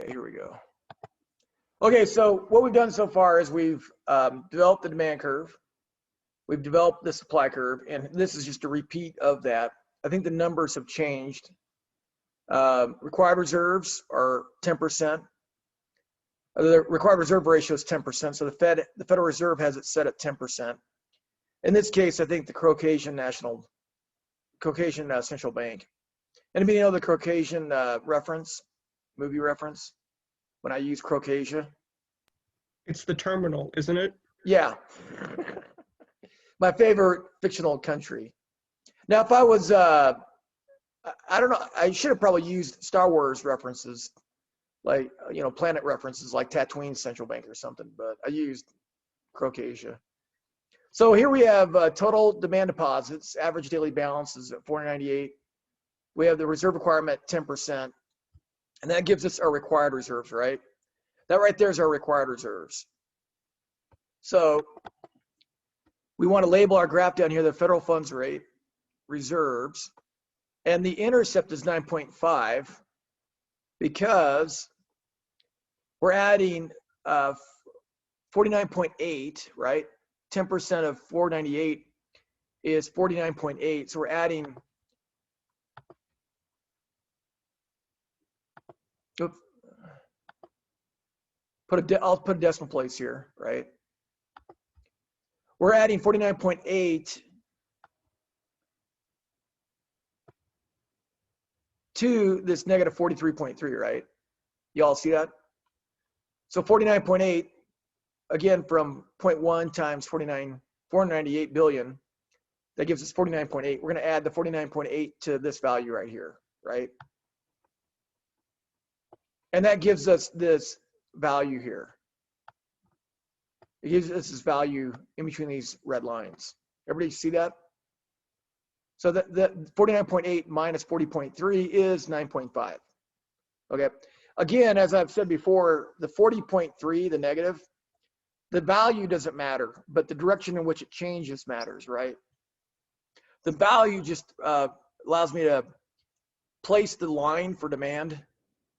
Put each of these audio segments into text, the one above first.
Okay, here we go. Okay, so what we've done so far is we've developed the demand curve. We've developed the supply curve, and this is just a repeat of that. I think the numbers have changed. Required reserves are 10%. The required reserve ratio is 10%, so the Federal Reserve has it set at 10%. In this case, I think the Caucasian Central Bank. Anybody know the Caucasian movie reference? When I use Caucasia? It's the terminal, isn't it? Yeah. My favorite fictional country. Now, if I was, I don't know, I should have probably used Star Wars references, like, planet references like Tatooine Central Bank or something, but I used Caucasia. So here we have total demand deposits, average daily balance is at 498. We have the reserve requirement at 10%, and that gives us our required reserves, right? That right there is our required reserves. So we want to label our graph down here, the federal funds rate, reserves, and the intercept is 9.5 because we're adding 49.8, right? 10% of 498 is 49.8, so we're adding, I'll put a decimal place here, right? We're adding 49.8 to this negative 43.3, right? Y'all see that? So 49.8, again, from 0.1 times 498 billion, that gives us 49.8. We're going to add the 49.8 to this value right here, right? And that gives us this value here. It gives us this value in between these red lines. Everybody see that? So that 49.8 minus 40.3 is 9.5. Okay. Again, as I've said before, the 40.3, the negative, the value doesn't matter, but the direction in which it changes matters, right? The value just allows me to place the line for demand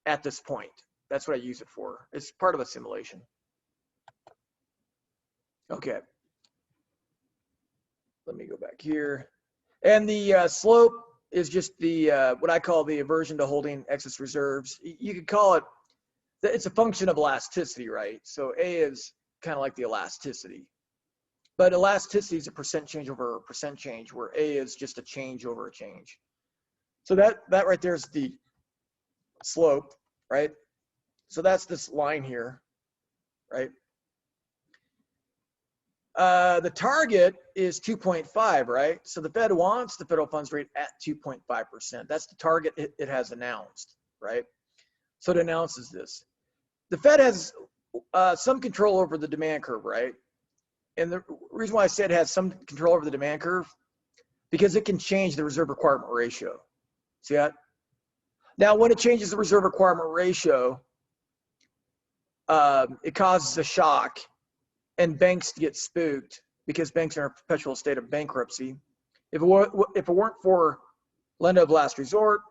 at this point. That's what I use it for. It's part of a simulation. Okay. Let me go back here. And the slope is just the what I call the aversion to holding excess reserves. You could call it, it's a function of elasticity, right? So A is kind of like the elasticity. But elasticity is a percent change over a percent change, where A is just a change over a change. So that right there is the slope, right? So that's this line here, right? The target is 2.5, right? So the Fed wants the federal funds rate at 2.5%. That's the target it has announced, right? So it announces this. The Fed has some control over the demand curve, right? And the reason why I said it has some control over the demand curve, because it can change the reserve requirement ratio. See that? Now, when it changes the reserve requirement ratio, it causes a shock, and banks get spooked because banks are in a perpetual state of bankruptcy. If it weren't for lender of last resort,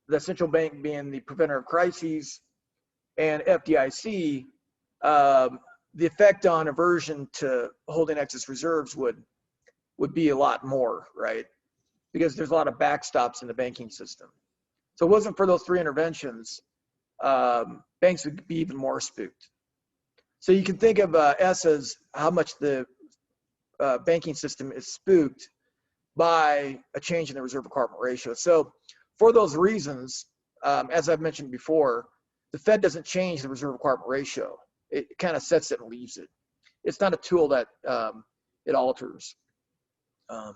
the central bank being the preventer of crises, and FDIC, the effect on aversion to holding excess reserves would be a lot more, right? Because there's a lot of backstops in the banking system. So if it wasn't for those three interventions, banks would be even more spooked. So you can think of S as how much the banking system is spooked by a change in the reserve requirement ratio. So for those reasons, as I've mentioned before, the Fed doesn't change the reserve requirement ratio. It kind of sets it and leaves it. It's not a tool that it alters. I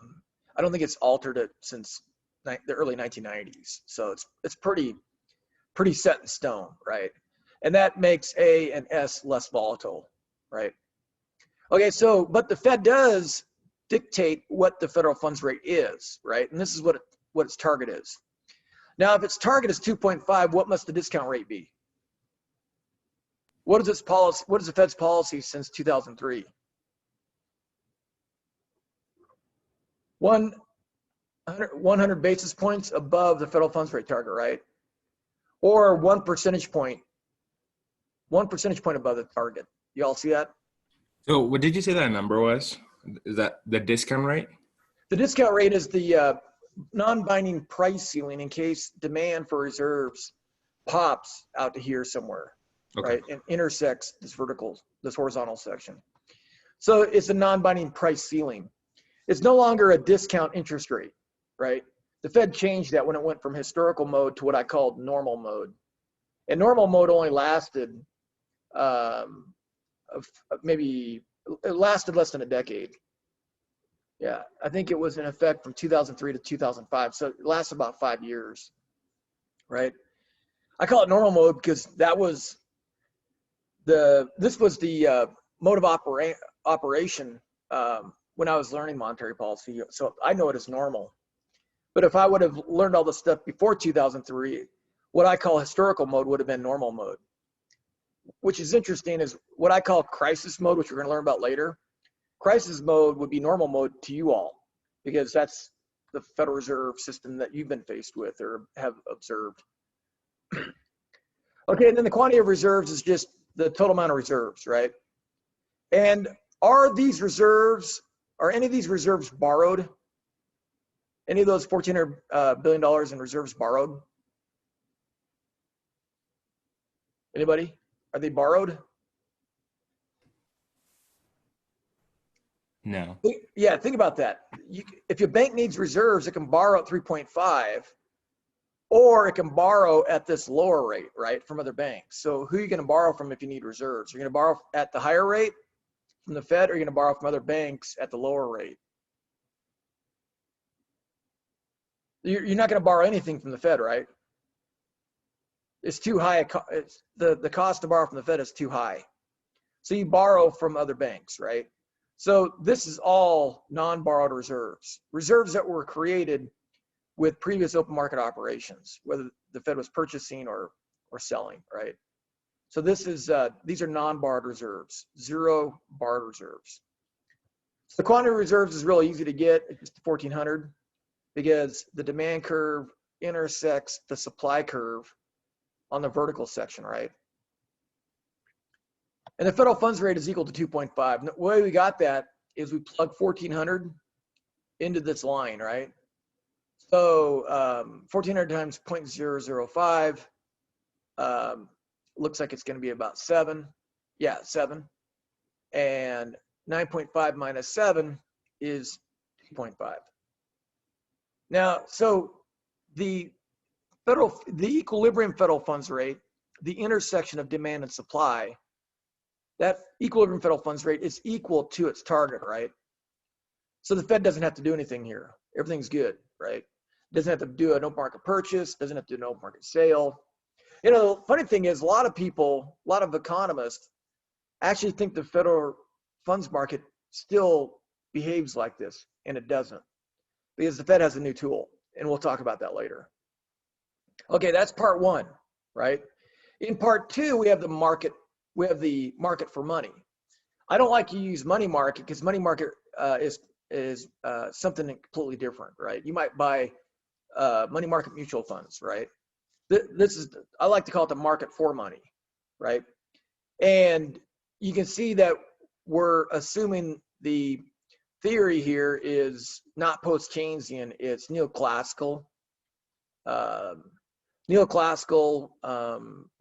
don't think it's altered it since the early 1990s. So it's pretty set in stone, right? And that makes A and S less volatile, right? Okay, so, but the Fed does dictate what the federal funds rate is, right? And this is what its target is. Now, if its target is 2.5, what must the discount rate be? What is its policy? What is the Fed's policy since 2003? 100 basis points above the federal funds rate target, right? Or 1 percentage point 1 percentage point above the target. You all see that? So what did you say that number was? Is that the discount rate? The discount rate is the non-binding price ceiling in case demand for reserves pops out to here somewhere, Okay. right? And intersects this horizontal section. So it's a non-binding price ceiling. It's no longer a discount interest rate, right? The Fed changed that when it went from historical mode to what I called normal mode. And normal mode only lasted maybe, it lasted less than a decade. Yeah, I think it was in effect from 2003 to 2005. So it lasted about 5 years, right? I call it normal mode because this was the mode of operation when I was learning monetary policy. So I know it as normal. But if I would have learned all this stuff before 2003, what I call historical mode would have been normal mode. Which is interesting is what I call crisis mode, which we're going to learn about later. Crisis mode would be normal mode to you all, because that's the Federal Reserve system that you've been faced with or have observed. Okay, and then the quantity of reserves is just the total amount of reserves, right? And are any of these reserves borrowed? Any of those $1,400 billion in reserves borrowed? Anybody? Are they borrowed? No. Yeah, think about that. If your bank needs reserves, it can borrow at 3.5, or it can borrow at this lower rate, right, from other banks. So who are you going to borrow from if you need reserves? You're going to borrow at the higher rate from the Fed, or you're going to borrow from other banks at the lower rate? You're not going to borrow anything from the Fed, right? It's too high. The cost to borrow from the Fed is too high. So you borrow from other banks, right? So this is all non-borrowed reserves, reserves that were created with previous open market operations, whether the Fed was purchasing or selling, right? So this is these are non-borrowed reserves, zero borrowed reserves. So the quantity of reserves is really easy to get. It's just 1,400 because the demand curve intersects the supply curve on the vertical section, right? And the federal funds rate is equal to 2.5. The way we got that is we plug 1,400 into this line, right? So 1,400 times 0.005 looks like it's going to be about 7. Yeah, 7. And 9.5 minus 7 is 2.5. Now, so the equilibrium federal funds rate, the intersection of demand and supply, that equilibrium federal funds rate is equal to its target, right? So the Fed doesn't have to do anything here. Everything's good, right? Doesn't have to do an open market purchase, doesn't have to do an open market sale. You know, the funny thing is a lot of economists actually think the federal funds market still behaves like this, and it doesn't, because the Fed has a new tool, and we'll talk about that later. Okay, that's part one, right? In part two, we have the market for money. I don't like to use money market because money market is something completely different, right? You might buy money market mutual funds, right? I like to call it the market for money, right? And you can see that we're assuming the theory here is not post-Keynesian, it's neoclassical,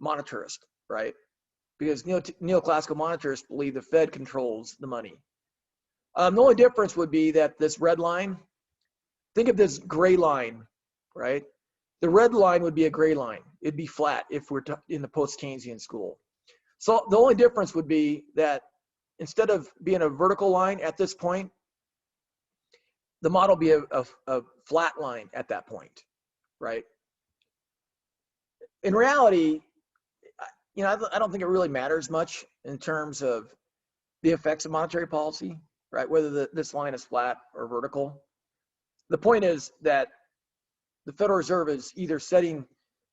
monetarist, right? Because neoclassical monetarists believe the Fed controls the money. The only difference would be that this red line, think of this gray line, right? The red line would be a gray line. It'd be flat if we're in the post-Keynesian school. So the only difference would be that instead of being a vertical line at this point, the model be a flat line at that point, right? In reality, you know, I don't think it really matters much in terms of the effects of monetary policy, right? Whether this line is flat or vertical. The point is that the Federal Reserve is either setting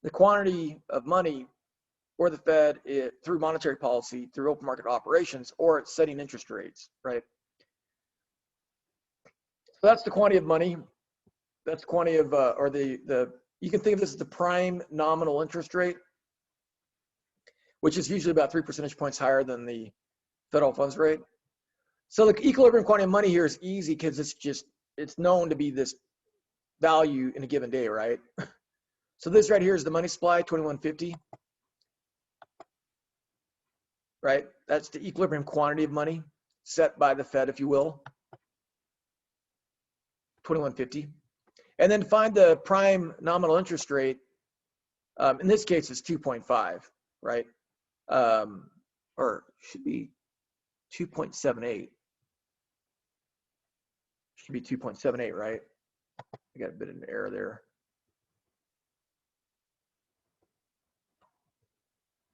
the quantity of money or the Fed through monetary policy, through open market operations, or it's setting interest rates, right? So that's the quantity of money. That's the quantity of, you can think of this as the prime nominal interest rate, which is usually about 3 percentage points higher than the federal funds rate. So the equilibrium quantity of money here is easy because it's known to be this value in a given day, right? So this right here is the money supply, 2150, right? That's the equilibrium quantity of money set by the Fed, if you will, 2150. And then find the prime nominal interest rate. In this case, it's 2.5, right? Or should be 2.78. Should be 2.78, right? I got a bit of an error there.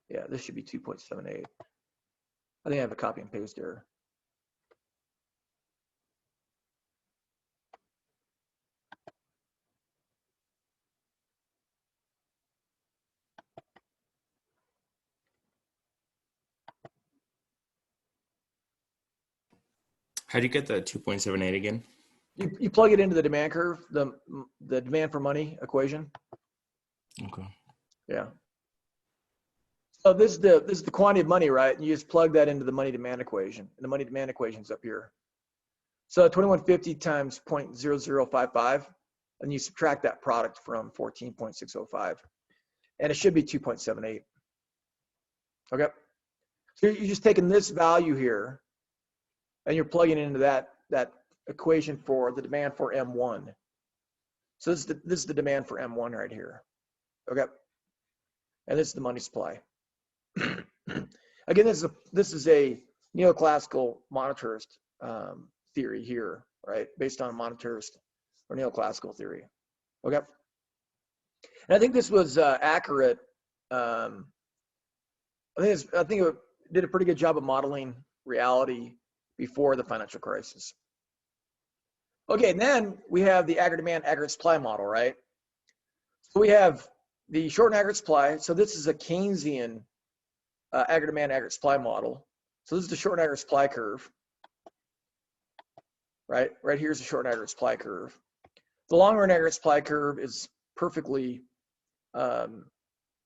Yeah, this should be 2.78. I think I have a copy and paste error. How do you get the 2.78 again? You plug it into the demand curve, the demand for money equation. Okay. Yeah. So this is the quantity of money, right? And you just plug that into the money demand equation. And the money demand equation is up here. So 2150 times 0.0055, and you subtract that product from 14.605, and it should be 2.78. Okay. So you're just taking this value here, and you're plugging it into that equation for the demand for M1. So this is the demand for M1 right here. Okay. And this is the money supply. Again, this is a neoclassical monetarist theory here, right? Based on monetarist or neoclassical theory. Okay. And I think this was accurate. I think it did a pretty good job of modeling reality before the financial crisis. Okay, and then we have the aggregate demand, aggregate supply model, right? So we have the short and aggregate supply. So this is a Keynesian aggregate demand, aggregate supply model. So this is the short and aggregate supply curve, right? Right here's the short and aggregate supply curve. The long run aggregate supply curve is perfectly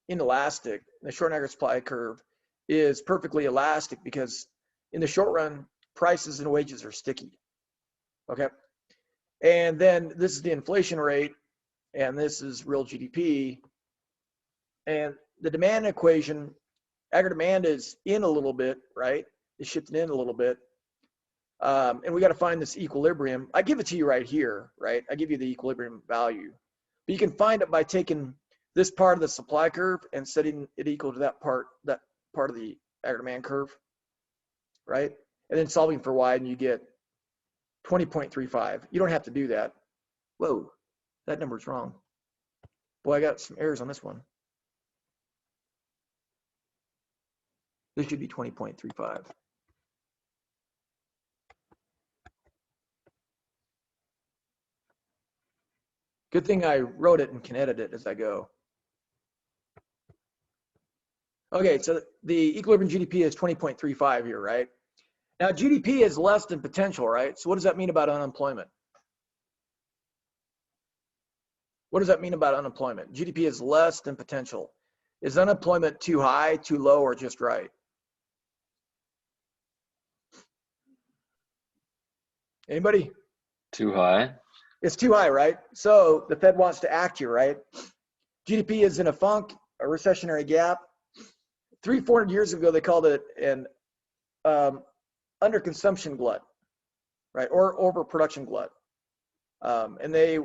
inelastic. The short and aggregate supply curve is perfectly elastic because in the short run, prices and wages are sticky. Okay. And then this is the inflation rate, and this is real GDP. And the demand equation, aggregate demand is in a little bit, right? It's shifted in a little bit. And we got to find this equilibrium. I give it to you right here, right? I give you the equilibrium value. But you can find it by taking this part of the supply curve and setting it equal to that part of the aggregate demand curve, right? And then solving for y, and you get 20.35. You don't have to do that. Whoa, that number's wrong. Boy, I got some errors on this one. This should be 20.35. Good thing I wrote it and can edit it as I go. Okay, so the equilibrium GDP is 20.35 here, right? Now GDP is less than potential, right? So what does that mean about unemployment? What does that mean about unemployment? GDP is less than potential. Is unemployment too high, too low, or just right? Anybody? Too high. It's too high, right? So the Fed wants to act here, right? GDP is in a funk, a recessionary gap. 300-400 years ago, they called it an underconsumption glut, right? Or overproduction glut. And they,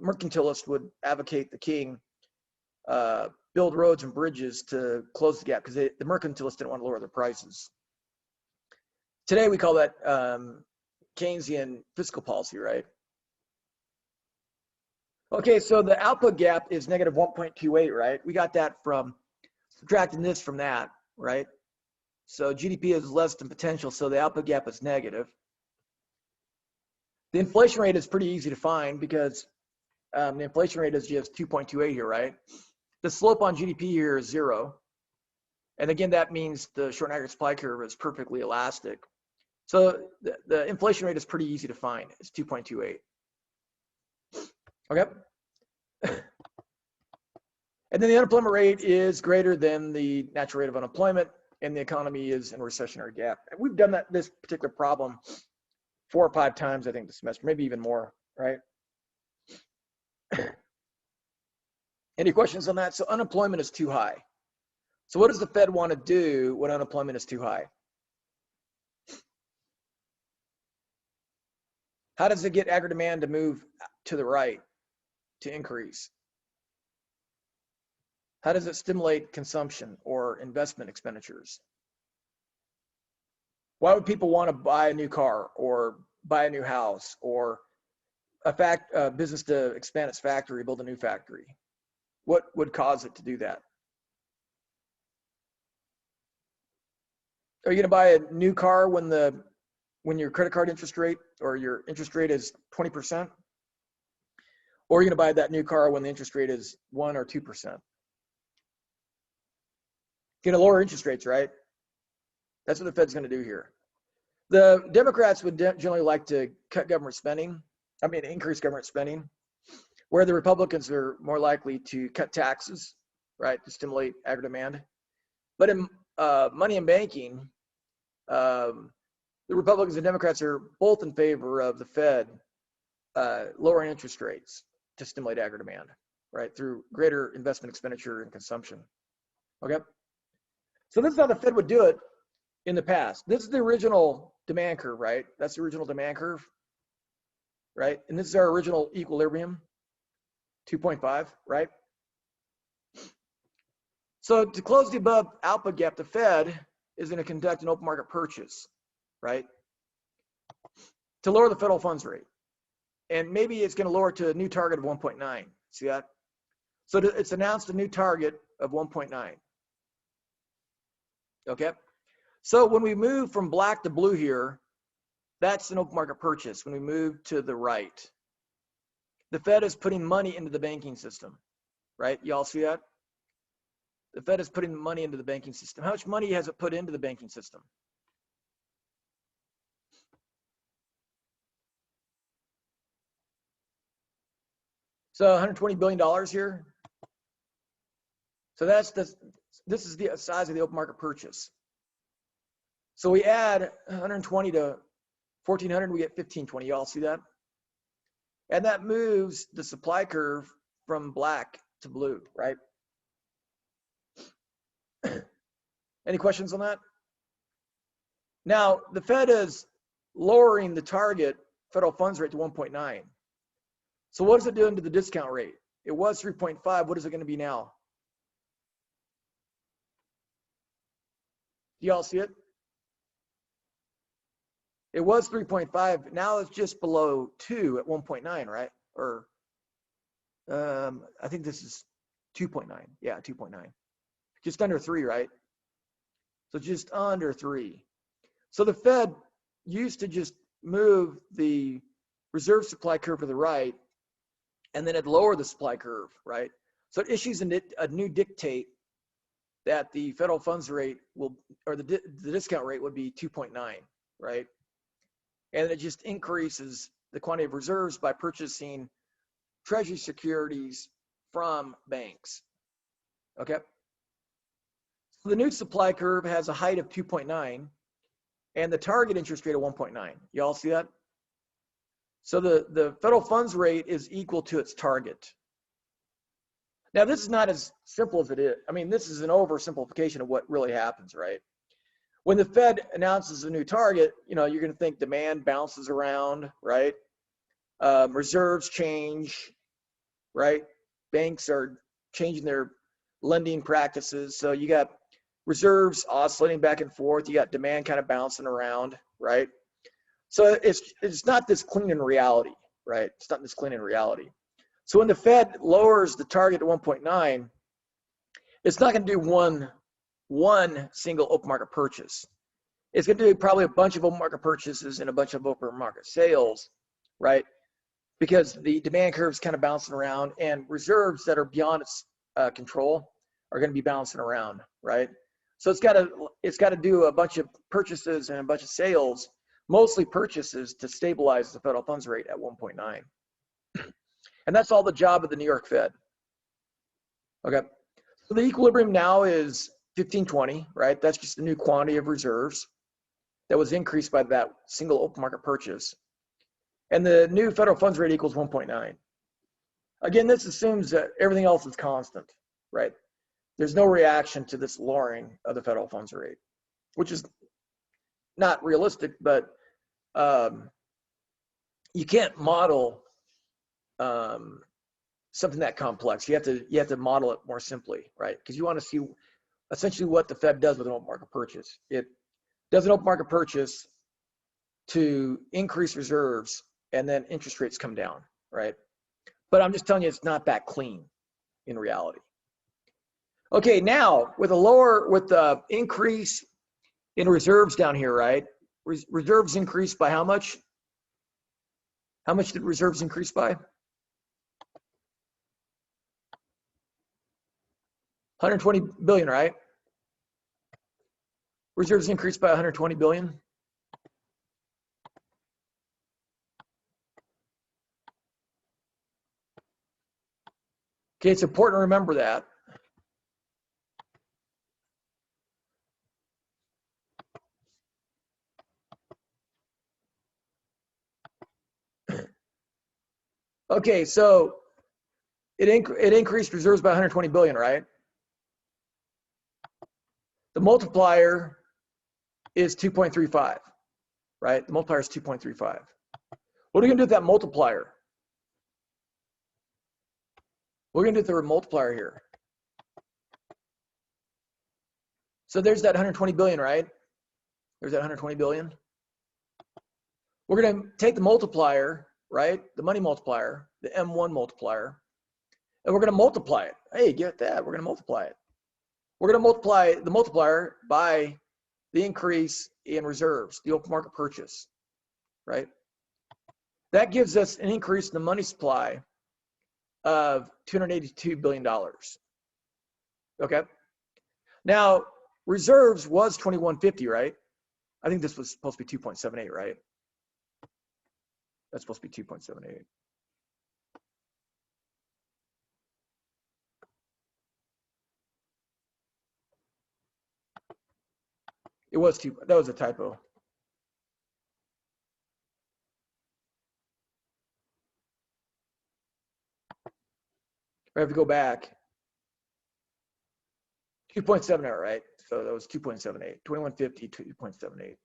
mercantilists would advocate the king build roads and bridges to close the gap because the mercantilists didn't want to lower their prices. Today, we call that Keynesian fiscal policy, right? Okay, so the output gap is negative 1.28, right? We got that from subtracting this from that, right? So GDP is less than potential, so the output gap is negative. The inflation rate is pretty easy to find because the inflation rate is just 2.28 here, right? The slope on GDP here is 0. And again, that means the short and aggregate supply curve is perfectly elastic. So the inflation rate is pretty easy to find. It's 2.28. Okay. And then the unemployment rate is greater than the natural rate of unemployment, and the economy is in a recessionary gap. And we've done this particular problem 4 or 5 times, I think, this semester, maybe even more, right? Any questions on that? So unemployment is too high. So what does the Fed want to do when unemployment is too high? How does it get aggregate demand to move to the right, to increase? How does it stimulate consumption or investment expenditures? Why would people want to buy a new car or buy a new house or a business to expand its factory, build a new factory? What would cause it to do that? Are you going to buy a new car when your credit card interest rate or your interest rate is 20%? Or are you going to buy that new car when the interest rate is 1 or 2%? Going to lower interest rates, right? That's what the Fed's going to do here. The Democrats would generally like to cut government spending, increase government spending, where the Republicans are more likely to cut taxes, right, to stimulate aggregate demand. But in money and banking, the Republicans and Democrats are both in favor of the Fed lowering interest rates to stimulate aggregate demand, right, through greater investment expenditure and consumption. Okay? So this is how the Fed would do it in the past. This is the original demand curve, right? That's the original demand curve, right? And this is our original equilibrium, 2.5, right? So to close the above output gap, the Fed is going to conduct an open market purchase, right, to lower the federal funds rate. And maybe it's going to lower to a new target of 1.9. See that? So it's announced a new target of 1.9. Okay? So when we move from black to blue here, that's an open market purchase. When we move to the right, the Fed is putting money into the banking system, right? Y'all see that? The Fed is putting money into the banking system. How much money has it put into the banking system? So $120 billion here. So this is the size of the open market purchase. So we add 120 to 1400, we get 1520. Y'all see that? And that moves the supply curve from black to blue, right? Any questions on that? Now, the Fed is lowering the target federal funds rate to 1.9. So what is it doing to the discount rate? It was 3.5. What is it going to be now? Do y'all see it? It was 3.5. Now it's just below 2 at 1.9, right? Or I think this is 2.9. Yeah, 2.9. Just under 3, right? So just under 3. So the Fed used to just move the reserve supply curve to the right, and then it'd lower the supply curve, right? So it issues a new dictate that the federal funds rate will, or the discount rate would be 2.9, right? And it just increases the quantity of reserves by purchasing treasury securities from banks, okay? So the new supply curve has a height of 2.9 and the target interest rate of 1.9. You all see that? So the federal funds rate is equal to its target. Now, this is not as simple as it is. I mean, this is an oversimplification of what really happens, right? When the Fed announces a new target, you're going to think demand bounces around, right? Reserves change, right? Banks are changing their lending practices. So you got reserves oscillating back and forth. You got demand kind of bouncing around, right? So it's not this clean in reality, right? It's not this clean in reality. So when the Fed lowers the target to 1.9, it's not going to do one single open market purchase. It's going to do probably a bunch of open market purchases and a bunch of open market sales, right? Because the demand curve is kind of bouncing around, and reserves that are beyond its control are going to be bouncing around, right? So it's got to do a bunch of purchases and a bunch of sales, mostly purchases, to stabilize the federal funds rate at 1.9. And that's all the job of the New York Fed. Okay. So the equilibrium now is 1520, right? That's just the new quantity of reserves that was increased by that single open market purchase. And the new federal funds rate equals 1.9. Again, this assumes that everything else is constant, right? There's no reaction to this lowering of the federal funds rate, which is not realistic, but you can't model something that complex. You have to model it more simply, right? Because you want to see essentially what the Fed does with an open market purchase. It does an open market purchase to increase reserves, and then interest rates come down, right? But I'm just telling you, it's not that clean in reality. Okay, now with the increase in reserves down here, right? Reserves increased by how much? How much did reserves increase by? 120 billion, right? Reserves increased by 120 billion. Okay, it's important to remember that. Okay, so it increased reserves by 120 billion, right? The multiplier is 2.35, right? The multiplier is 2.35. What are we gonna do with that multiplier? We're gonna do the multiplier here. So there's that 120 billion, right? There's that 120 billion. We're gonna take the multiplier, right? The money multiplier, the M1 multiplier, and we're gonna multiply it. Hey, get that, we're gonna multiply it. We're gonna multiply the multiplier by the increase in reserves, the open market purchase, right? That gives us an increase in the money supply of $282 billion. Okay. Now, reserves was 2150, right? I think this was supposed to be 2.78, right? That's supposed to be 2.78. It was that was a typo. I have to go back. 2.78, right? So that was 2.78. 2150, 2.78.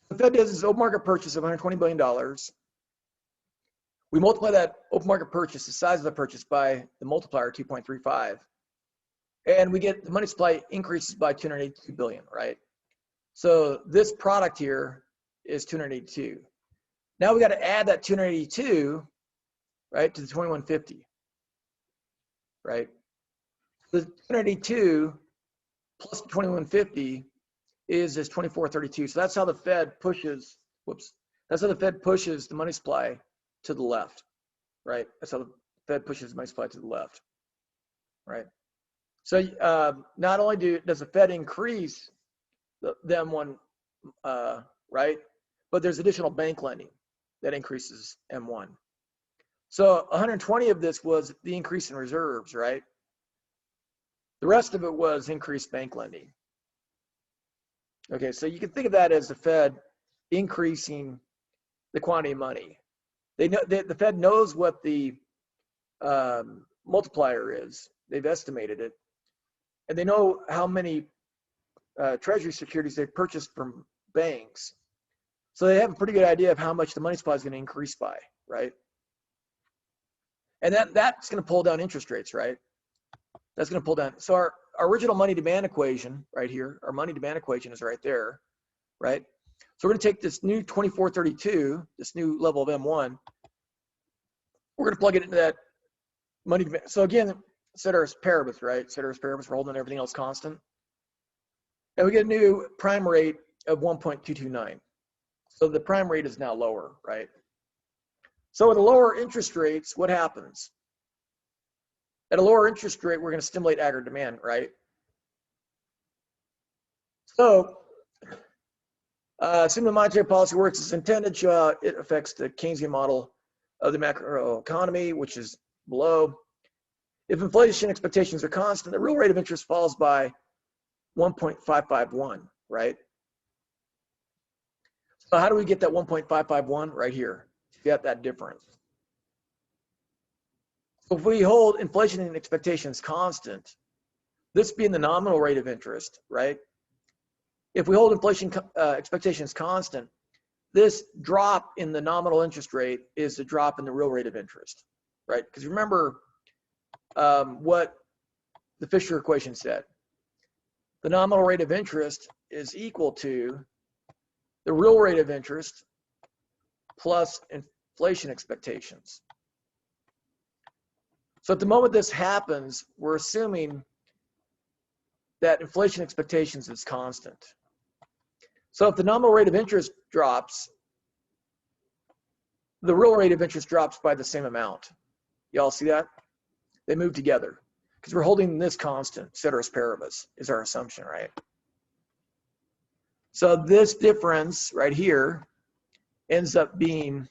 The Fed does its open market purchase of $120 billion. We multiply that open market purchase, the size of the purchase, by the multiplier 2.35. And we get the money supply increases by 282 billion, right? So this product here is 282. Now we got to add that 282, right, to the 2150, right? The 282 plus 2150 is this 2432. So that's how the Fed pushes, that's how the Fed pushes the money supply to the left, right? That's how the Fed pushes the money supply to the left, right? So not only does the Fed increase the M1, right, but there's additional bank lending that increases M1. So 120 of this was the increase in reserves, right? The rest of it was increased bank lending. Okay, so you can think of that as the Fed increasing the quantity of money. The Fed knows what the multiplier is. They've estimated it, and they know how many treasury securities they've purchased from banks. So they have a pretty good idea of how much the money supply is going to increase by, right? And that's going to pull down interest rates, right? That's going to pull down. So our original money demand equation right here, our money demand equation is right there, right? So we're going to take this new 2432, this new level of M1. We're going to plug it into that money demand. So again, ceteris paribus, right? Ceteris paribus, we're holding everything else constant. And we get a new prime rate of 1.229. So the prime rate is now lower, right? So with the lower interest rates, what happens? At a lower interest rate, we're going to stimulate aggregate demand, right? So, assuming monetary policy works as intended, it affects the Keynesian model of the macro economy, which is below. If inflation expectations are constant, the real rate of interest falls by 1.551, right? So how do we get that 1.551? Right here. You got that difference. So if we hold inflation and expectations constant, this being the nominal rate of interest, right? If we hold inflation expectations constant, this drop in the nominal interest rate is the drop in the real rate of interest, right? Because remember what the Fischer equation said. The nominal rate of interest is equal to the real rate of interest plus inflation expectations. So at the moment this happens, we're assuming that inflation expectations is constant. So if the nominal rate of interest drops, the real rate of interest drops by the same amount. Y'all see that? They move together because we're holding this constant, ceteris paribus, is our assumption, right? So this difference right here ends up being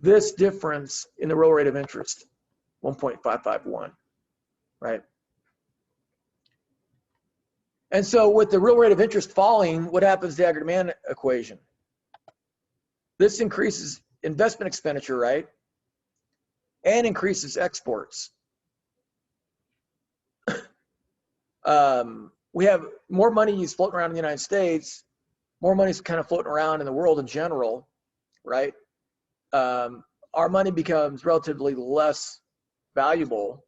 this difference in the real rate of interest, 1.551, right? And so with the real rate of interest falling, what happens to the aggregate demand equation? This increases investment expenditure, right? And increases exports. We have more money is floating around in the United States, more money is kind of floating around in the world in general, right? Our money becomes relatively less valuable.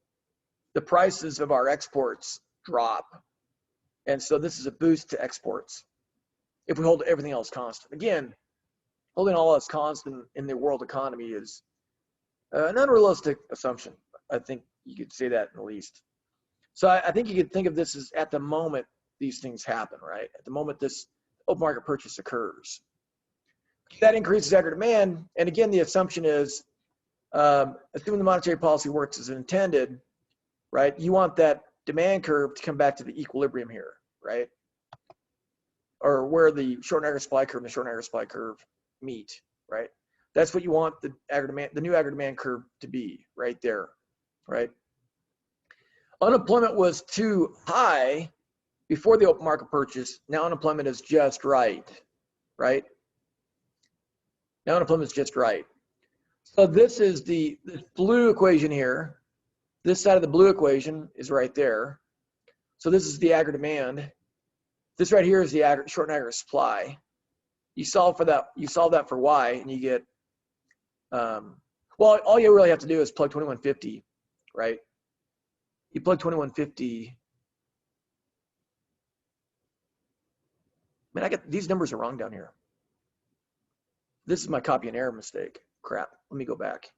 The prices of our exports drop. And so this is a boost to exports if we hold everything else constant. Again, holding all else constant in the world economy is an unrealistic assumption. I think you could say that at the least. So I think you could think of this as at the moment these things happen, right? At the moment this open market purchase occurs. That increases aggregate demand. And again, the assumption is, assuming the monetary policy works as intended, right? You want that demand curve to come back to the equilibrium here, right? Or where the short and aggregate supply curve and the short and aggregate supply curve meet, right? That's what you want the new aggregate demand curve to be, right there, right? Unemployment was too high before the open market purchase. Now unemployment is just right, right? Now unemployment is just right. So this is the blue equation here. This side of the blue equation is right there. So this is the aggregate demand. This right here is the short and aggregate supply. You solve for that. You solve that for y, and you get. Well, all you really have to do is plug 2150, right? You plug 2150. Man, I get these numbers are wrong down here. This is my copy and error mistake. Crap. Let me go back.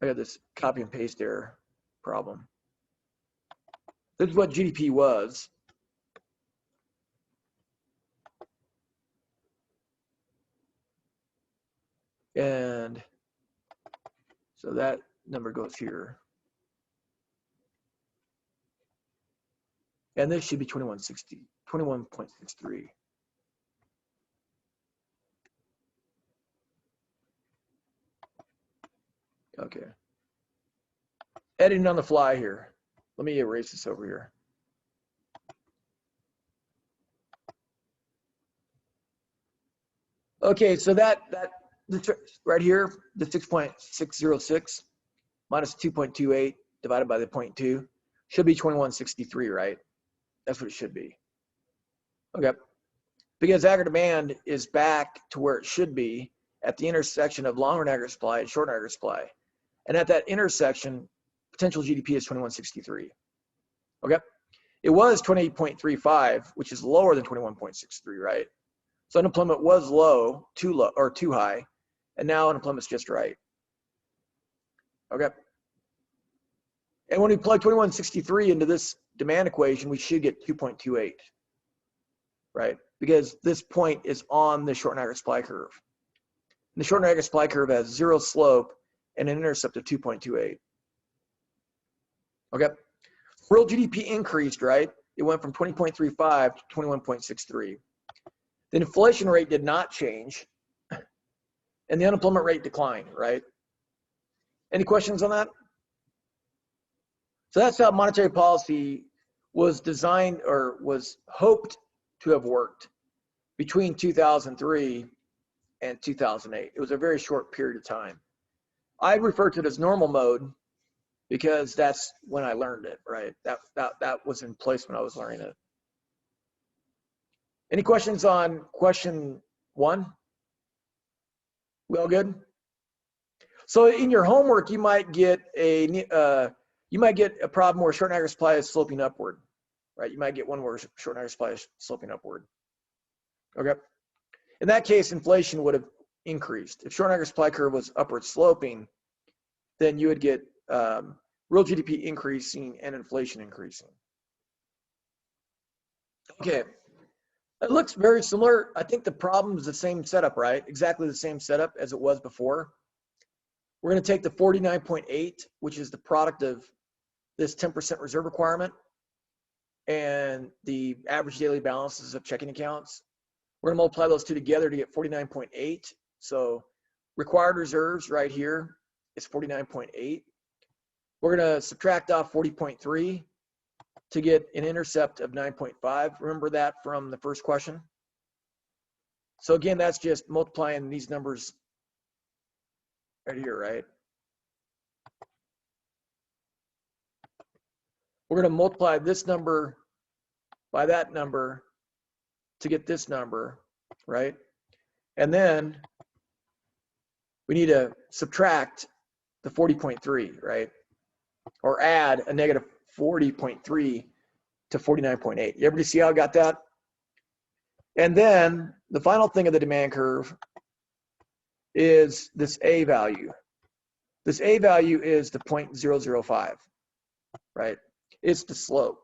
I got this copy and paste error problem. This is what GDP was. And so that number goes here. And this should be 21.63. Okay. Editing on the fly here. Let me erase this over here. Okay, so that right here, the 6.606 minus 2.28 divided by the 0.2 should be 2163, right? That's what it should be. Okay. Because aggregate demand is back to where it should be at the intersection of long-run aggregate supply and short-run aggregate supply. And at that intersection, potential GDP is 2163. Okay. It was 28.35, which is lower than 21.63, right? So unemployment was too low or too high, and now unemployment's just right. Okay. And when we plug 2163 into this demand equation, we should get 2.28, right? Because this point is on the short and aggregate supply curve. And the short and aggregate supply curve has zero slope and an intercept of 2.28. Okay. Real GDP increased, right? It went from 20.35 to 21.63. The inflation rate did not change, and the unemployment rate declined, right? Any questions on that? So that's how monetary policy was designed or was hoped to have worked between 2003 and 2008. It was a very short period of time. I refer to it as normal mode because that's when I learned it, right? That was in place when I was learning it. Any questions on question 1? We all good? So in your homework, you might get a problem where short and aggregate supply is sloping upward, right? You might get one where short and aggregate supply is sloping upward. Okay. In that case, inflation would have increased. If short and aggregate supply curve was upward sloping, then you would get real GDP increasing and inflation increasing. Okay. It looks very similar. I think the problem is the same setup, right? Exactly the same setup as it was before. We're going to take the 49.8, which is the product of this 10% reserve requirement and the average daily balances of checking accounts. We're going to multiply those two together to get 49.8. So required reserves right here is 49.8. We're going to subtract off 40.3 to get an intercept of 9.5. Remember that from the first question? So again, that's just multiplying these numbers right here, right? We're going to multiply this number by that number to get this number, right? And then we need to subtract the 40.3, right? Or add a negative 40.3 to 49.8. You everybody see how I got that? And then the final thing of the demand curve is this A value. This A value is the 0.005, right? It's the slope.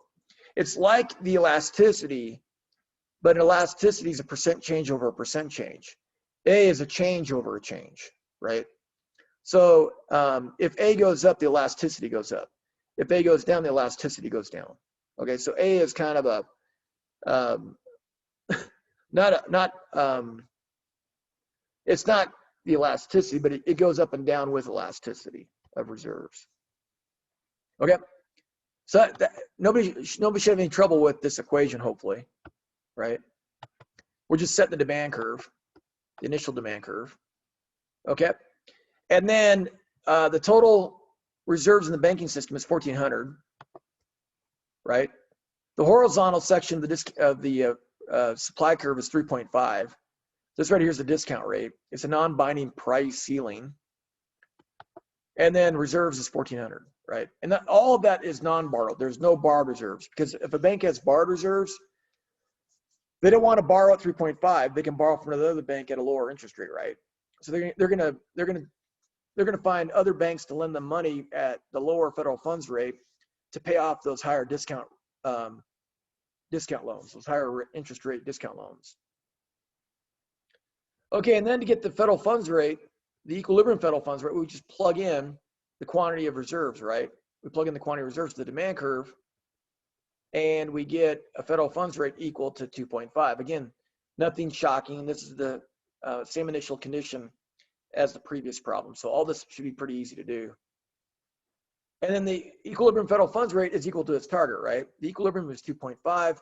It's like the elasticity, but elasticity is a percent change over a percent change. A is a change over a change, right? So if A goes up, the elasticity goes up. If A goes down, the elasticity goes down. Okay, so A is kind of a it's not the elasticity, but it goes up and down with elasticity of reserves. Okay, so nobody should have any trouble with this equation, hopefully, right? We're just setting the demand curve, the initial demand curve. Okay, and then the total reserves in the banking system is 1,400, right? The horizontal section of the supply curve is 3.5. This right here is the discount rate. It's a non-binding price ceiling. And then reserves is 1,400, right? And all of that is non-borrowed. There's no borrowed reserves, because if a bank has borrowed reserves, they don't want to borrow at 3.5. They can borrow from another bank at a lower interest rate, right? So they're gonna find other banks to lend them money at the lower federal funds rate to pay off those higher discount loans, those higher interest rate discount loans. Okay, and then to get the federal funds rate, the equilibrium federal funds rate, we just plug in the quantity of reserves, right? We plug in the quantity of reserves to the demand curve, and we get a federal funds rate equal to 2.5. Again, nothing shocking. This is the same initial condition as the previous problem. So all this should be pretty easy to do. And then the equilibrium federal funds rate is equal to its target, right? The equilibrium is 2.5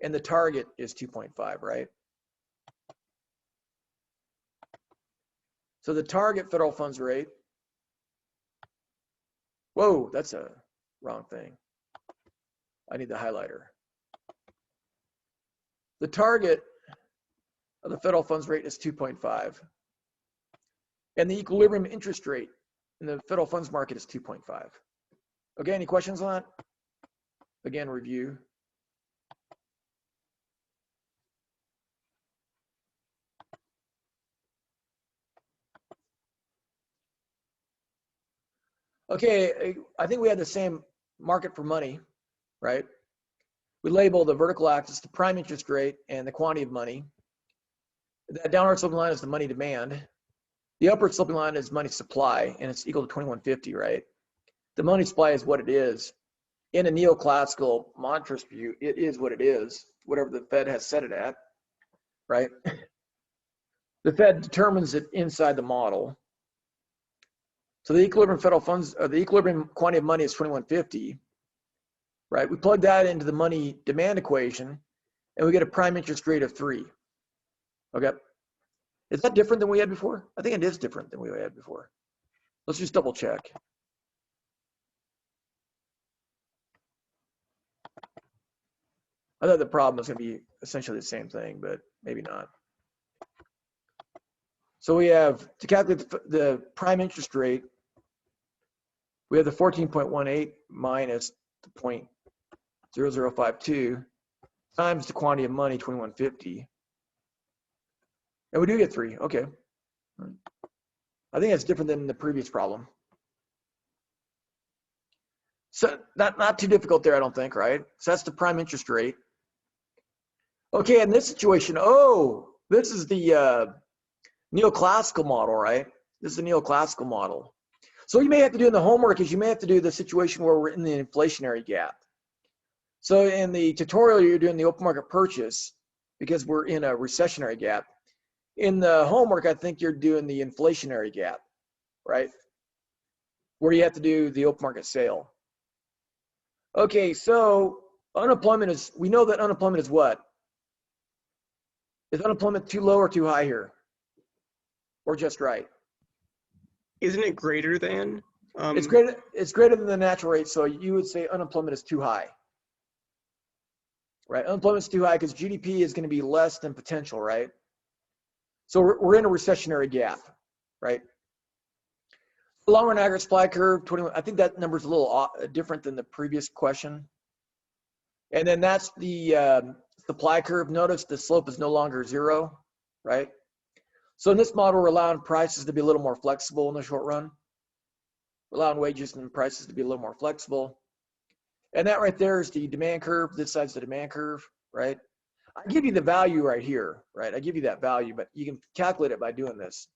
and the target is 2.5, right? So the target federal funds rate, whoa, that's a wrong thing. I need the highlighter. The target of the federal funds rate is 2.5. And the equilibrium interest rate in the federal funds market is 2.5. Okay, any questions on that? Again, review. Okay, I think we had the same market for money, right? We label the vertical axis the prime interest rate and the quantity of money. That downward sloping line is the money demand. The upward sloping line is money supply, and it's equal to 2150, right? The money supply is what it is. In a neoclassical monetarist view, it is what it is, whatever the Fed has set it at, right? The Fed determines it inside the model. So the equilibrium federal funds, or the equilibrium quantity of money is 2150, right? We plug that into the money demand equation, and we get a prime interest rate of 3. Okay. Is that different than we had before? I think it is different than we had before. Let's just double check. I thought the problem was going to be essentially the same thing, but maybe not. So we have, to calculate the prime interest rate, we have the 14.18 minus the 0.0052 times the quantity of money, 2150. And we do get 3. Okay. I think that's different than the previous problem. So not too difficult there, I don't think, right? So that's the prime interest rate. Okay, in this situation, this is the neoclassical model, right? This is the neoclassical model. So what you may have to do in the homework is you may have to do the situation where we're in the inflationary gap. So in the tutorial, you're doing the open market purchase because we're in a recessionary gap. In the homework, I think you're doing the inflationary gap, right? Where you have to do the open market sale. Okay, so unemployment is, we know that unemployment is what? Is unemployment too low or too high here? Or just right? Isn't it greater than? It's greater than the natural rate, so you would say unemployment is too high. Right, unemployment is too high because GDP is going to be less than potential, right? So we're in a recessionary gap, right? The long run aggregate supply curve, 21. I think that number is a little different than the previous question. And then that's the supply curve. Notice the slope is no longer 0, right? So in this model, we're allowing prices to be a little more flexible in the short run. We're allowing wages and prices to be a little more flexible. And that right there is the demand curve. This side's the demand curve, right? I give you the value right here, right? I give you that value, but you can calculate it by doing this.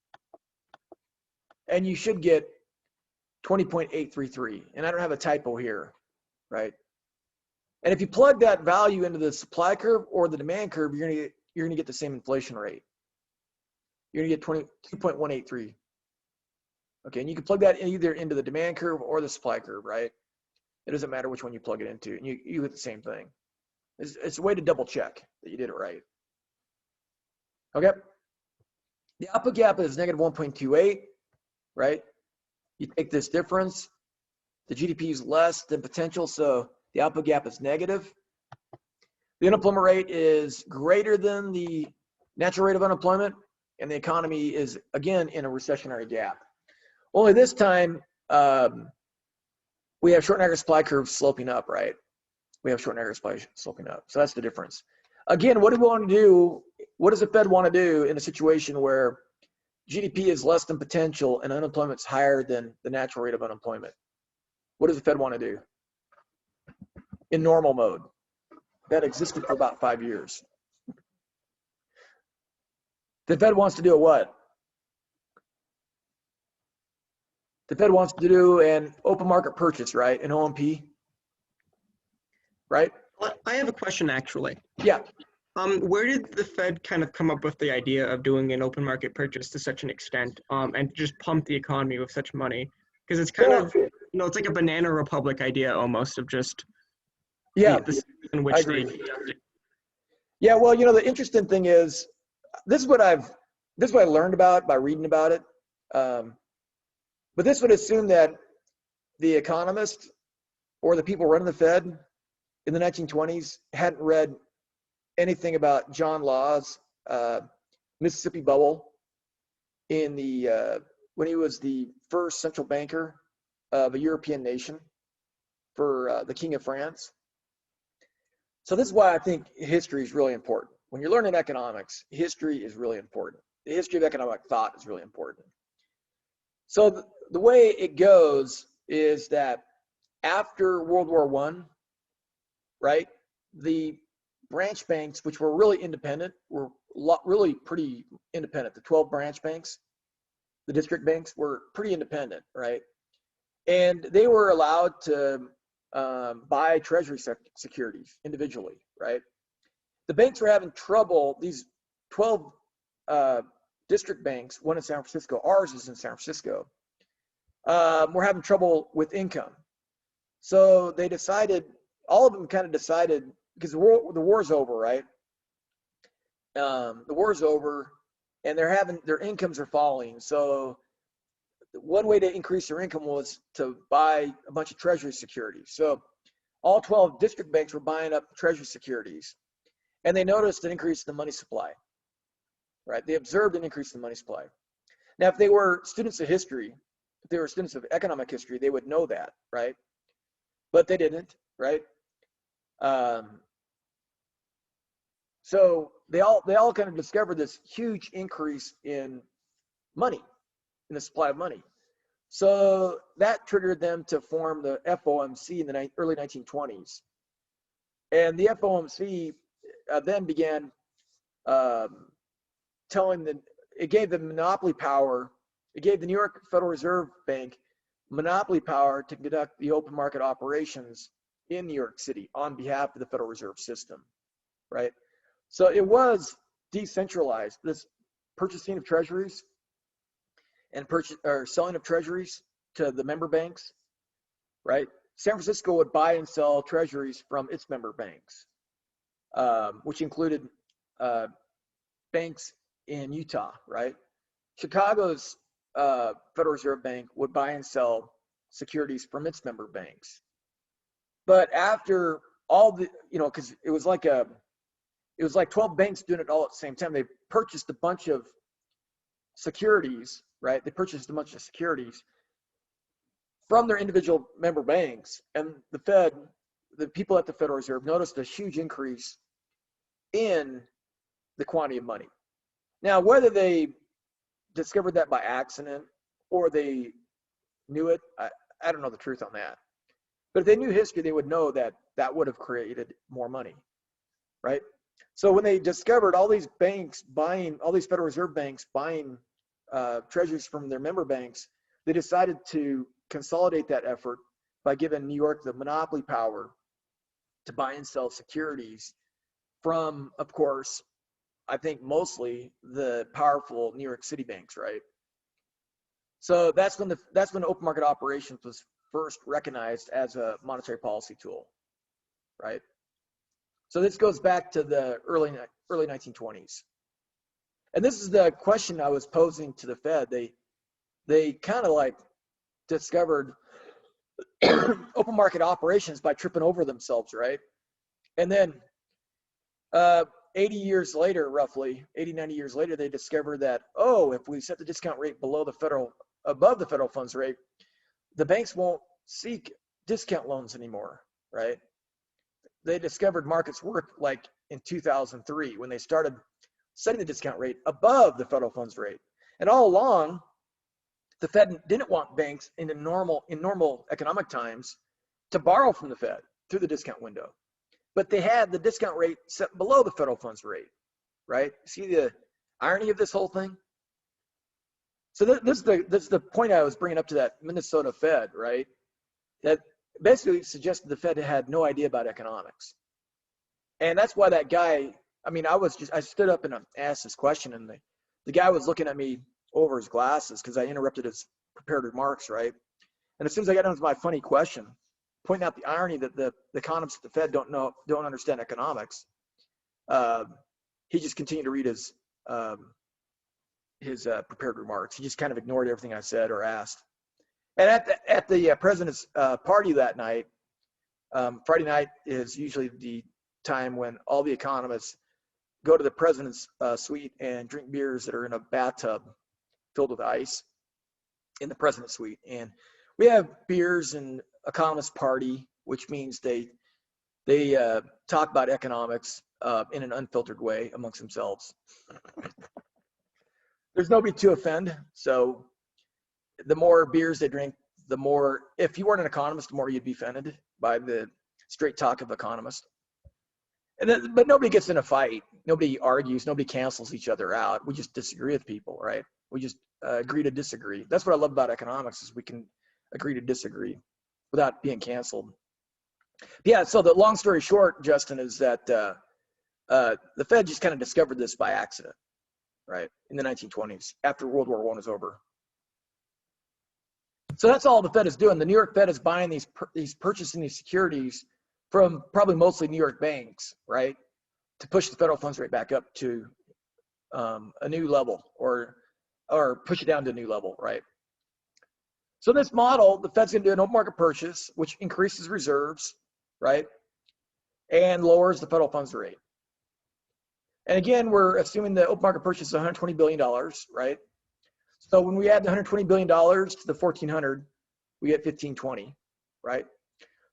And you should get 20.833. And I don't have a typo here, right? And if you plug that value into the supply curve or the demand curve, you're gonna get the same inflation rate. You're gonna get 22.183. Okay, and you can plug that either into the demand curve or the supply curve, right? It doesn't matter which one you plug it into, and you get the same thing. It's a way to double check that you did it right. Okay. The output gap is negative 1.28, right? You take this difference. The GDP is less than potential, so the output gap is negative. The unemployment rate is greater than the natural rate of unemployment, and the economy is, again, in a recessionary gap. Only this time, we have short and aggregate supply curves sloping up, right? We have short and aggregate supply sloping up. So that's the difference. Again, what do we want to do? What does the Fed want to do in a situation where GDP is less than potential and unemployment is higher than the natural rate of unemployment? What does the Fed want to do? In normal mode. That existed for about 5 years. The Fed wants to do a what? The Fed wants to do an open market purchase, right? An OMP, right? I have a question actually. Yeah. Where did the Fed kind of come up with the idea of doing an open market purchase to such an extent, and just pump the economy with such money? Because it's kind of, it's like a banana republic idea almost of just the in which I agree. Yeah, well, the interesting thing is, this is what I learned about by reading about it. But this would assume that the economists or the people running the Fed in the 1920s hadn't read anything about John Law's Mississippi bubble in the when he was the first central banker of a European nation for the King of France. So this is why I think history is really important. When you're learning economics, history is really important. The history of economic thought is really important. So the way it goes is that after World War I, right, the branch banks, which were really independent, were really pretty independent. The 12 branch banks, the district banks, were pretty independent, right? And they were allowed to buy treasury securities individually, right? The banks were having trouble, these 12 district banks, one in San Francisco, ours is in San Francisco, were having trouble with income. So they decided, all of them kind of decided, because the war's over, right? The war's over, and their incomes are falling. So one way to increase their income was to buy a bunch of treasury securities. So all 12 district banks were buying up treasury securities, and they noticed an increase in the money supply, right? They observed an increase in the money supply. Now, if they were students of history, if they were students of economic history, they would know that, right? But they didn't, right? So they all kind of discovered this huge increase in money, in the supply of money. So that triggered them to form the FOMC in the early 1920s. And the FOMC then began telling them, it gave them monopoly power. It gave the New York Federal Reserve Bank monopoly power to conduct the open market operations in New York City on behalf of the Federal Reserve System, right? So it was decentralized, this purchasing of treasuries and selling of treasuries to the member banks, right? San Francisco would buy and sell treasuries from its member banks, which included banks in Utah, right? Chicago's Federal Reserve Bank would buy and sell securities from its member banks. But after all the, because it was like 12 banks doing it all at the same time. They purchased a bunch of securities, right? They purchased a bunch of securities from their individual member banks, and the Fed, the people at the Federal Reserve, noticed a huge increase in the quantity of money. Now, whether they discovered that by accident or they knew it, I don't know the truth on that. But if they knew history, they would know that that would have created more money, right? So when they discovered all these banks buying, all these Federal Reserve banks buying treasuries from their member banks, they decided to consolidate that effort by giving New York the monopoly power to buy and sell securities from, of course, I think mostly the powerful New York City banks, right? So that's when open market operations was first recognized as a monetary policy tool, right? So this goes back to the early 1920s. And this is the question I was posing to the Fed. They kind of like discovered open market operations by tripping over themselves, right? And then 80 years later, roughly 80, 90 years later, they discovered that, oh, if we set the discount rate above the federal funds rate, the banks won't seek discount loans anymore, right? They discovered markets work like in 2003 when they started setting the discount rate above the federal funds rate. And all along, the Fed didn't want banks in normal economic times to borrow from the Fed through the discount window. But they had the discount rate set below the federal funds rate, right? See the irony of this whole thing? So this is the point I was bringing up to that Minnesota Fed, right? That basically suggested the Fed had no idea about economics. And that's why that guy, I mean, I stood up and asked this question, and the guy was looking at me over his glasses because I interrupted his prepared remarks, right? And as soon as I got into my funny question, pointing out the irony that the economists at the Fed don't understand economics, he just continued to read his prepared remarks. He just kind of ignored everything I said or asked. And at the president's party that night, Friday night is usually the time when all the economists go to the president's suite and drink beers that are in a bathtub filled with ice in the president's suite. And we have beers and economist party, which means they talk about economics in an unfiltered way amongst themselves. There's nobody to offend, so the more beers they drink, the more, if you weren't an economist, the more you'd be offended by the straight talk of economists. But nobody gets in a fight. Nobody argues. Nobody cancels each other out. We just disagree with people, right? We just agree to disagree. That's what I love about economics, is we can agree to disagree without being canceled. Yeah, so the long story short, Justin, is that the Fed just kind of discovered this by accident. right, in the 1920s, after World War I was over. So that's all the Fed is doing. The New York Fed is buying purchasing these securities from probably mostly New York banks, right, to push the federal funds rate back up to a new level, or push it down to a new level, right? So this model, the Fed's going to do an open market purchase, which increases reserves, right, and lowers the federal funds rate. And again, we're assuming the open market purchase is $120 billion, right? So when we add the $120 billion to the 1,400, we get 1,520, right?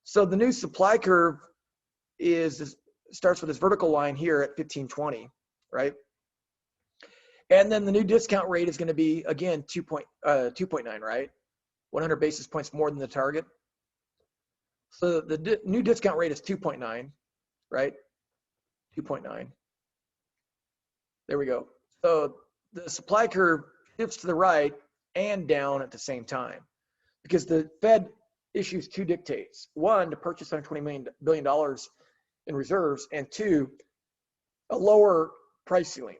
So the new supply curve starts with this vertical line here at 1,520, right? And then the new discount rate is going to be, again, 2.9, right? 100 basis points more than the target. So the new discount rate is 2.9, right? 2.9. There we go. So the supply curve shifts to the right and down at the same time, because the Fed issues two dictates. One, to purchase $120 billion in reserves, and two, a lower price ceiling,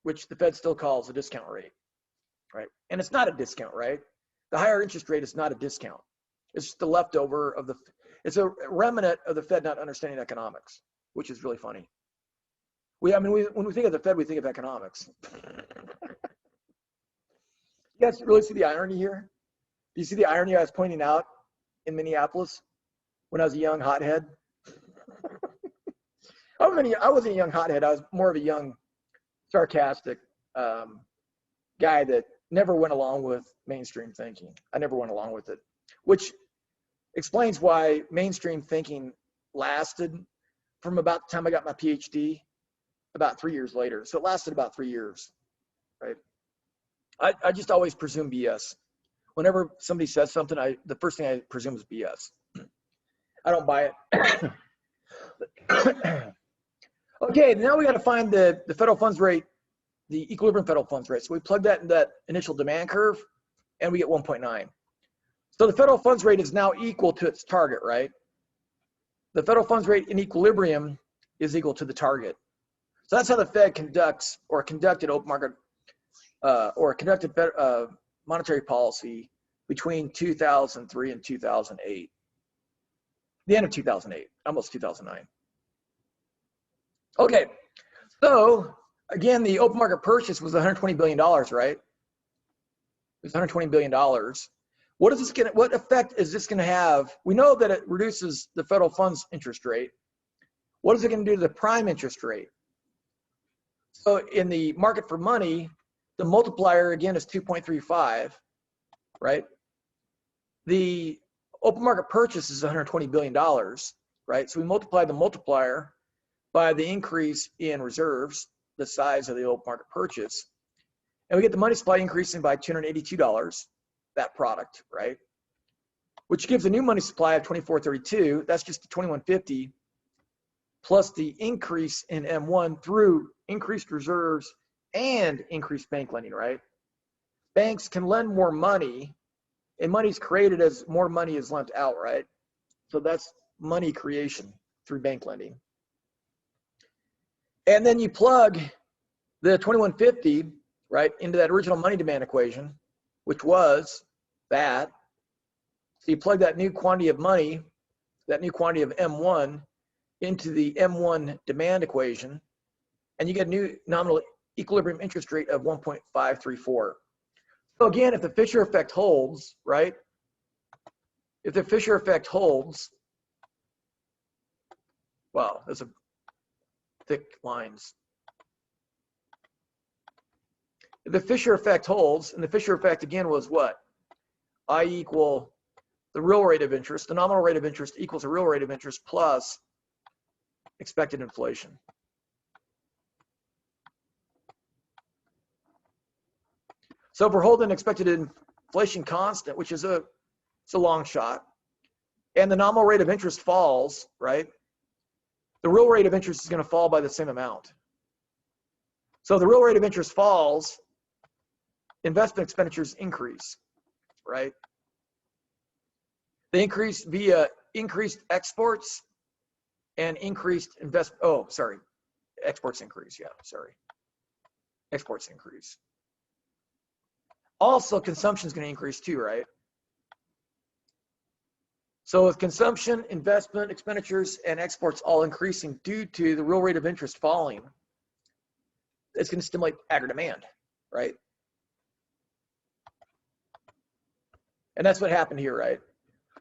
which the Fed still calls a discount rate, right? And it's not a discount, right? The higher interest rate is not a discount. It's just the leftover of it's a remnant of the Fed not understanding economics, which is really funny. When we think of the Fed, we think of economics. You guys really see the irony here? Do you see the irony I was pointing out in Minneapolis when I was a young hothead? I wasn't a young hothead. I was more of a young, sarcastic guy that never went along with mainstream thinking. I never went along with it, which explains why mainstream thinking lasted from about the time I got my PhD, about 3 years later. So it lasted about 3 years, right? I just always presume BS. Whenever somebody says something, the first thing I presume is BS. I don't buy it. Okay, now we got to find the federal funds rate, the equilibrium federal funds rate. So we plug that in that initial demand curve, and we get 1.9. So the federal funds rate is now equal to its target, right? The federal funds rate in equilibrium is equal to the target. So that's how the Fed conducted open market, conducted monetary policy between 2003 and 2008. The end of 2008, almost 2009. Okay, so again, the open market purchase was $120 billion, right? It was $120 billion. What effect is this gonna have? We know that it reduces the federal funds interest rate. What is it gonna do to the prime interest rate? So in the market for money, the multiplier again is 2.35, right? The open market purchase is $120 billion, right? So we multiply the multiplier by the increase in reserves, the size of the open market purchase, and we get the money supply increasing by $282, that product, right? Which gives a new money supply of $24.32. That's just the $21.50 plus the increase in M1 through increased reserves and increased bank lending, right? Banks can lend more money, and money's created as more money is lent out, right? So that's money creation through bank lending. And then you plug the 2150, right, into that original money demand equation, which was that. So you plug that new quantity of money, that new quantity of M1 into the M1 demand equation, and you get a new nominal equilibrium interest rate of 1.534. So again, if the Fischer effect holds, right? If the Fischer effect holds, wow, those are thick lines. If the Fischer effect holds, and the Fischer effect again was what? I equal the real rate of interest, the nominal rate of interest equals the real rate of interest plus expected inflation. So if we're holding expected inflation constant, which is it's a long shot, and the nominal rate of interest falls, right? The real rate of interest is going to fall by the same amount. So if the real rate of interest falls, investment expenditures increase, right? They increase via increased exports and increased exports increase, yeah, sorry. exports increase. Also, consumption is going to increase too, right? So with consumption, investment, expenditures, and exports all increasing due to the real rate of interest falling, it's going to stimulate aggregate demand, right? And that's what happened here, right?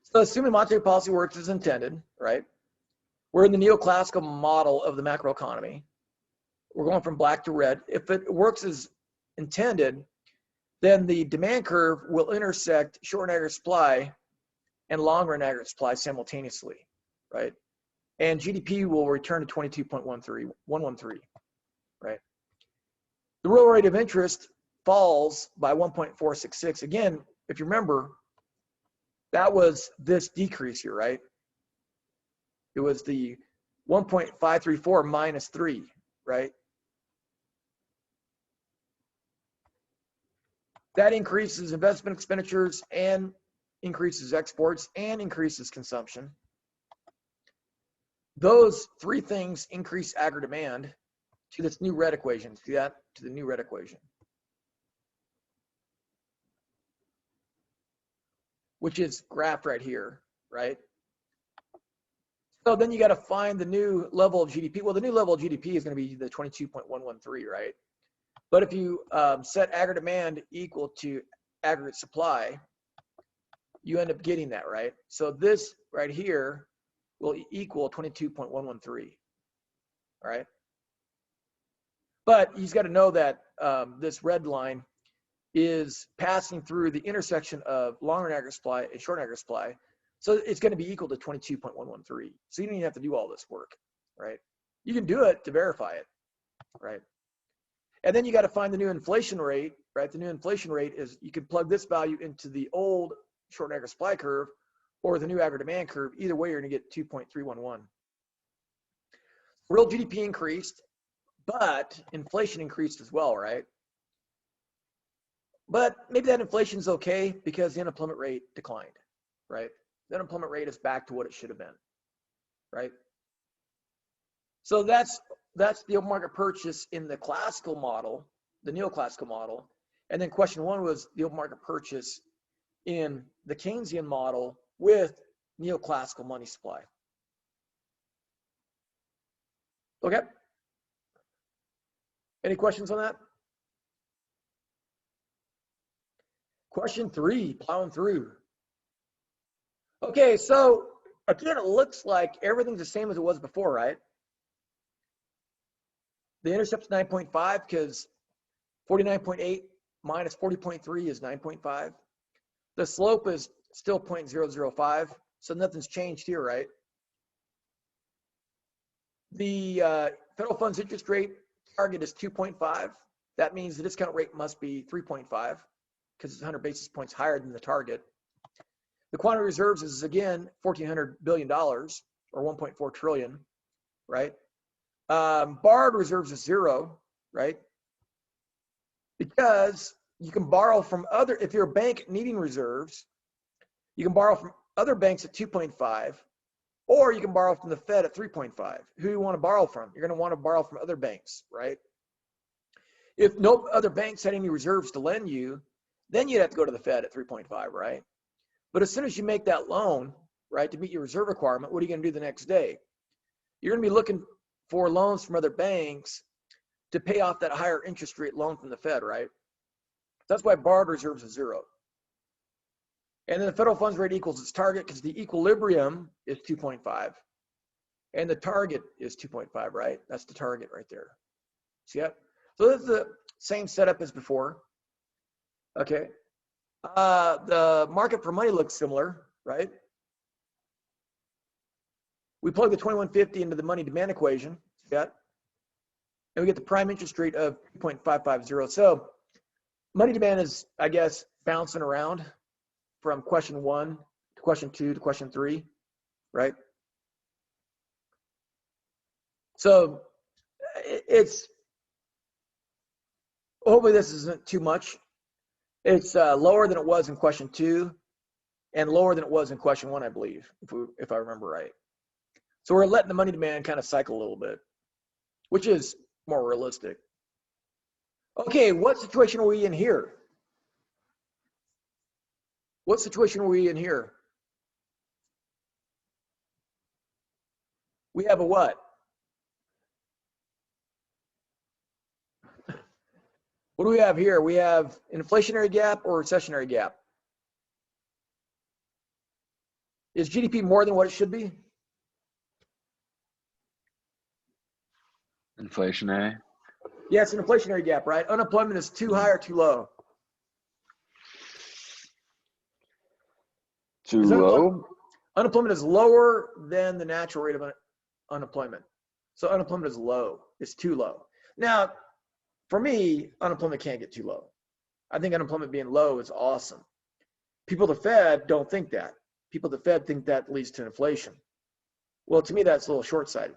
So assuming monetary policy works as intended, right? We're in the neoclassical model of the macroeconomy. We're going from black to red. If it works as intended, then the demand curve will intersect short run aggregate supply and long run aggregate supply simultaneously, right? And GDP will return to 113, right? The real rate of interest falls by 1.466. Again, if you remember, that was this decrease here, right? It was the 1.534 minus 3, right? That increases investment expenditures and increases exports and increases consumption. Those three things increase aggregate demand to this new red equation. See that? To the new red equation, which is graphed right here, right? So then you got to find the new level of GDP. Well, the new level of GDP is going to be the 22.113, right? But if you set aggregate demand equal to aggregate supply, you end up getting that, right? So this right here will equal 22.113, all right? But you've got to know that this red line is passing through the intersection of long run aggregate supply and short aggregate supply. So it's going to be equal to 22.113. So you don't even have to do all this work, right? You can do it to verify it, right? And then you got to find the new inflation rate, right? The new inflation rate is, you can plug this value into the old short aggregate supply curve or the new aggregate demand curve. Either way, you're going to get 2.311. Real GDP increased, but inflation increased as well, right? But maybe that inflation is okay because the unemployment rate declined, right? The unemployment rate is back to what it should have been, right? So that's the open market purchase in the classical model, the neoclassical model. And then question one was the open market purchase in the Keynesian model with neoclassical money supply. Okay. Any questions on that? Question three, plowing through. Okay, so again, it looks like everything's the same as it was before, right? The intercept's 9.5 because 49.8 minus 40.3 is 9.5. The slope is still 0.005, so nothing's changed here, right? The federal funds interest rate target is 2.5. That means the discount rate must be 3.5 because it's 100 basis points higher than the target. The quantity reserves is again $1,400 billion or 1.4 trillion, right? Borrowed reserves is 0, right? Because you can borrow from other, if you're a bank needing reserves, you can borrow from other banks at 2.5, or you can borrow from the Fed at 3.5. Who do you want to borrow from? You're going to want to borrow from other banks, right? If no other banks had any reserves to lend you, then you'd have to go to the Fed at 3.5, right? But as soon as you make that loan, right, to meet your reserve requirement, what are you going to do the next day? You're going to be looking for loans from other banks to pay off that higher interest rate loan from the Fed, right? That's why borrowed reserves is 0. And then the federal funds rate equals its target because the equilibrium is 2.5 and the target is 2.5, right? That's the target right there. See that? So this is the same setup as before. Okay. The market for money looks similar, right? We plug the 2150 into the money demand equation, see that? And we get the prime interest rate of 2.550. So money demand is, I guess, bouncing around from question 1 to question 2 to question 3, right? So it's, hopefully this isn't too much. It's lower than it was in question 2 and lower than it was in question 1, I believe, if I remember right. So we're letting the money demand kind of cycle a little bit, which is more realistic. Okay, what situation are we in here? What situation are we in here? We have a what? What do we have here? We have an inflationary gap or recessionary gap. Is GDP more than what it should be? Inflationary. Yeah, it's an inflationary gap, right? Unemployment is too high or too low? Too Is low? Unemployment is lower than the natural rate of unemployment. So unemployment is low. It's too low. Now, for me, unemployment can't get too low. I think unemployment being low is awesome. People at the Fed don't think that. People at the Fed think that leads to inflation. Well, to me, that's a little short-sighted.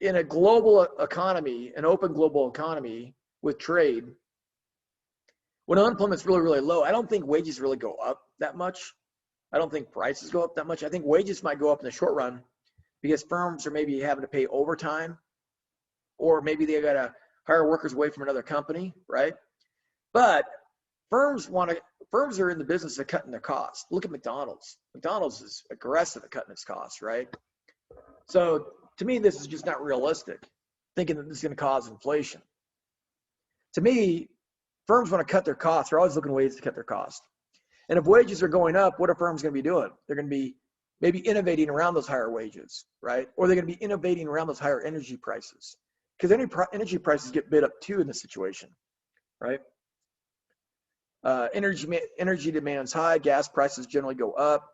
In a global economy, an open global economy with trade, when unemployment is really, really low, I don't think wages really go up that much. I don't think prices go up that much. I think wages might go up in the short run because firms are maybe having to pay overtime, or maybe they got to hire workers away from another company, right? But firms are in the business of cutting their costs. Look at McDonald's. McDonald's is aggressive at cutting its costs, right? So to me, this is just not realistic, thinking that this is going to cause inflation. To me, firms want to cut their costs. They're always looking at ways to cut their costs. And if wages are going up, what are firms going to be doing? They're going to be maybe innovating around those higher wages, right? Or they're going to be innovating around those higher energy prices, because energy prices get bid up too in this situation, right? Energy demand's high. Gas prices generally go up.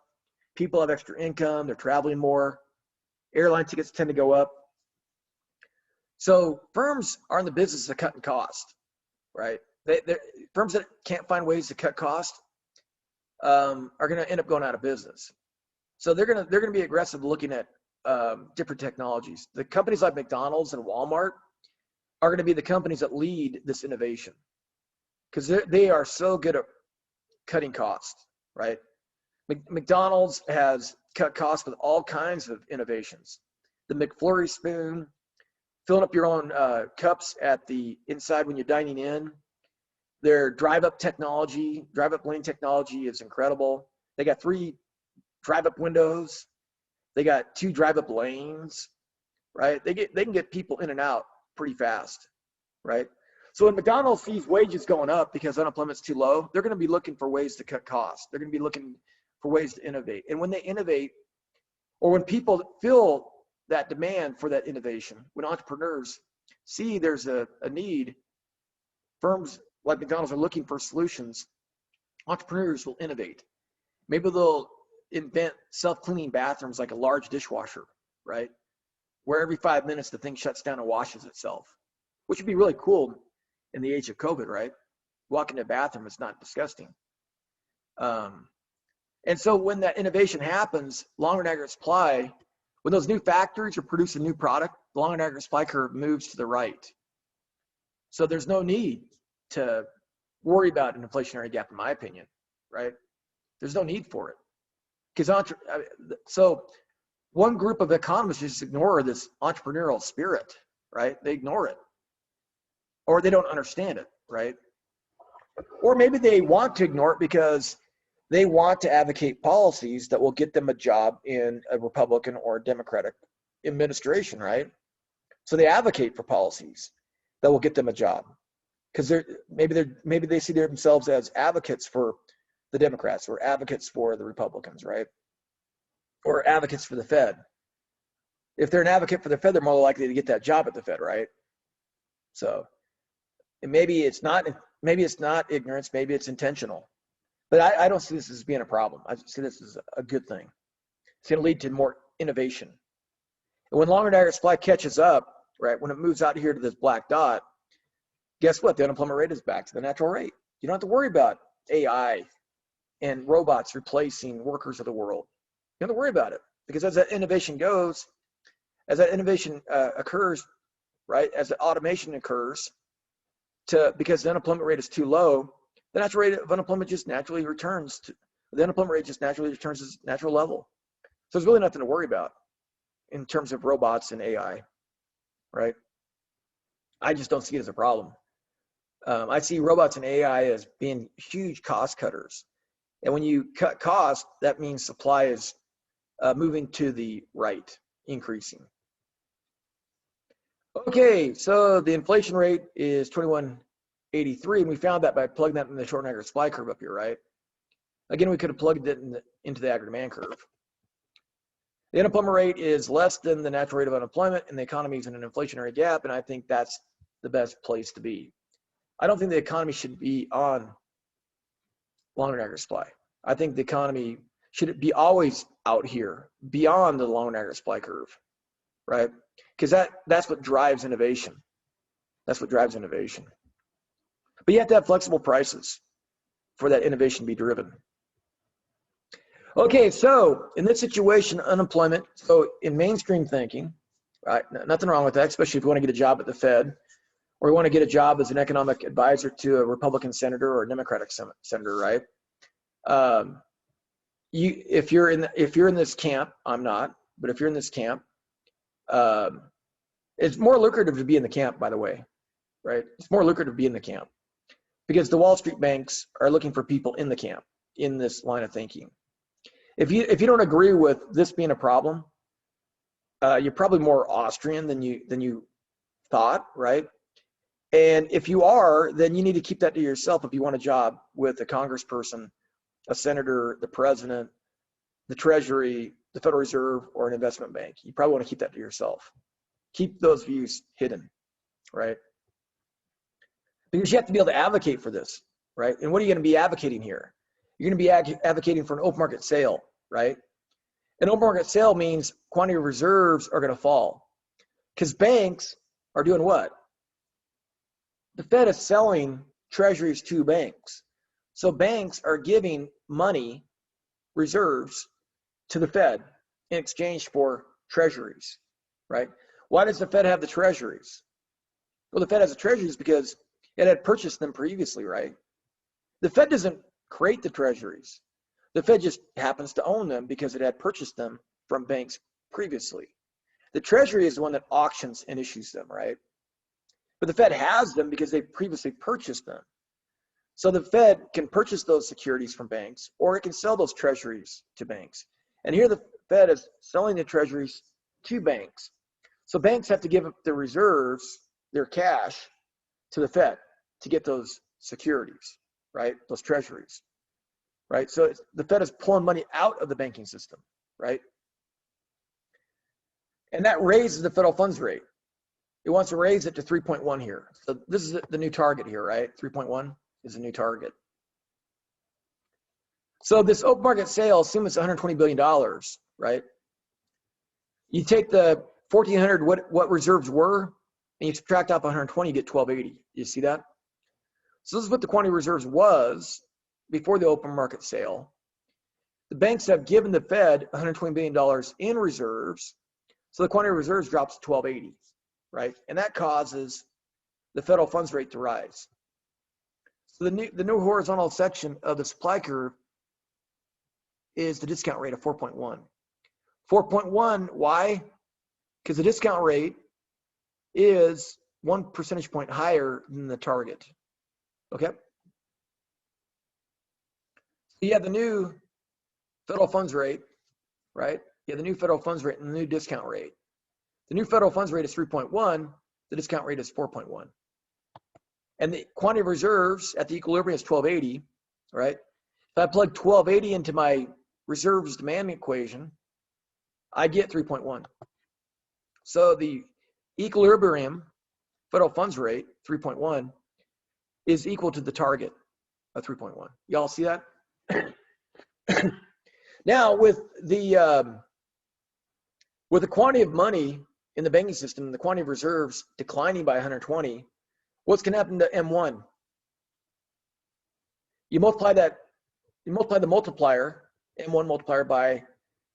People have extra income. They're traveling more. Airline tickets tend to go up. So firms are in the business of cutting cost, right? Firms that can't find ways to cut cost are going to end up going out of business. So they're going to be aggressive looking at different technologies. The companies like McDonald's and Walmart are going to be the companies that lead this innovation, because they are so good at cutting costs, right? McDonald's has cut costs with all kinds of innovations. The McFlurry spoon, filling up your own cups at the inside when you're dining in. Their drive-up lane technology is incredible. They got 3 drive-up windows. They got 2 drive-up lanes, right? They can get people in and out pretty fast, right? So when McDonald's sees wages going up because unemployment's too low, they're going to be looking for ways to cut costs. They're going to be looking for ways to innovate. And when they innovate, or when people feel that demand for that innovation, when entrepreneurs see there's a need, firms like McDonald's are looking for solutions, entrepreneurs will innovate. Maybe they'll invent self-cleaning bathrooms like a large dishwasher, right? Where every 5 minutes the thing shuts down and washes itself, which would be really cool in the age of COVID, right? Walk into a bathroom, it's not disgusting. And so when that innovation happens, long and aggregate supply, when those new factories are producing a new product, the long and aggregate supply curve moves to the right. So there's no need to worry about an inflationary gap, in my opinion, right? There's no need for it. So one group of economists just ignore this entrepreneurial spirit, right? They ignore it, or they don't understand it, right? Or maybe they want to ignore it because they want to advocate policies that will get them a job in a Republican or a Democratic administration, right? So they advocate for policies that will get them a job, because maybe they see themselves as advocates for the Democrats or advocates for the Republicans, right? Or advocates for the Fed. If they're an advocate for the Fed, they're more likely to get that job at the Fed, right? So, and maybe it's not ignorance, maybe it's intentional. But I don't see this as being a problem. I see this as a good thing. It's going to lead to more innovation. And when long and aggregate supply catches up, right, when it moves out here to this black dot, guess what? The unemployment rate is back to the natural rate. You don't have to worry about AI and robots replacing workers of the world. You don't have to worry about it, because as that innovation goes, as that innovation occurs, right, as the automation occurs, because the unemployment rate is too low, the natural rate of unemployment just naturally returns to the unemployment rate just naturally returns to its natural level. So there's really nothing to worry about in terms of robots and AI, right? I just don't see it as a problem. I see robots and AI as being huge cost cutters. And when you cut cost, that means supply is moving to the right, increasing. Okay, so the inflation rate is 2183, and we found that by plugging that in the short and aggregate supply curve up here, right? Again, we could have plugged it into the aggregate demand curve. The unemployment rate is less than the natural rate of unemployment, and the economy is in an inflationary gap, and I think that's the best place to be. I don't think the economy should be on long and aggregate supply. I think the economy should be always out here, beyond the long and aggregate supply curve, right? Because that's what drives innovation. That's what drives innovation. But you have to have flexible prices for that innovation to be driven. Okay, so in this situation, unemployment, so in mainstream thinking, right, nothing wrong with that, especially if you want to get a job at the Fed, or you want to get a job as an economic advisor to a Republican senator or a Democratic senator, right? If you're in this camp, I'm not, but if you're in this camp, it's more lucrative to be in the camp, by the way, right? It's more lucrative to be in the camp because the Wall Street banks are looking for people in the camp, in this line of thinking. If you don't agree with this being a problem, you're probably more Austrian than you thought, right? And if you are, then you need to keep that to yourself if you want a job with a congressperson, a senator, the president, the Treasury, the Federal Reserve, or an investment bank. You probably want to keep that to yourself. Keep those views hidden, right? Because you have to be able to advocate for this, right? And what are you going to be advocating here? You're going to be advocating for an open market sale, right? An open market sale means quantity of reserves are going to fall because banks are doing what? The Fed is selling treasuries to banks. So banks are giving money, reserves, to the Fed in exchange for treasuries, right? Why does the Fed have the treasuries? Well, the Fed has the treasuries because it had purchased them previously, right? The Fed doesn't create the treasuries. The Fed just happens to own them because it had purchased them from banks previously. The Treasury is the one that auctions and issues them, right? But the Fed has them because they previously purchased them. So the Fed can purchase those securities from banks, or it can sell those treasuries to banks. And here the Fed is selling the treasuries to banks. So banks have to give up their reserves, their cash, to the Fed to get those securities, right? Those treasuries, right? So the Fed is pulling money out of the banking system, right? And that raises the federal funds rate. It wants to raise it to 3.1 here. So this is the new target here, right? 3.1 is the new target. So this open market sale, assume it's $120 billion, right? You take the 1,400, what reserves were, and you subtract off 120, you get 1,280. You see that? So this is what the quantity reserves was before the open market sale. The banks have given the Fed $120 billion in reserves, so the quantity reserves drops to 1,280, right? And that causes the federal funds rate to rise. So the new horizontal section of the supply curve is the discount rate of 4.1. 4.1, why? Because the discount rate is 1 percentage point higher than the target, okay? So you have the new federal funds rate, right? You have the new federal funds rate and the new discount rate. The new federal funds rate is 3.1, the discount rate is 4.1. And the quantity of reserves at the equilibrium is 1,280, right? If I plug 1,280 into my reserves demand equation, I get 3.1. So the equilibrium federal funds rate, 3.1, is equal to the target of 3.1. Y'all see that? Now with the quantity of money in the banking system and the quantity of reserves declining by 120, what's going to happen to M1? You multiply the multiplier, M1 multiplier, by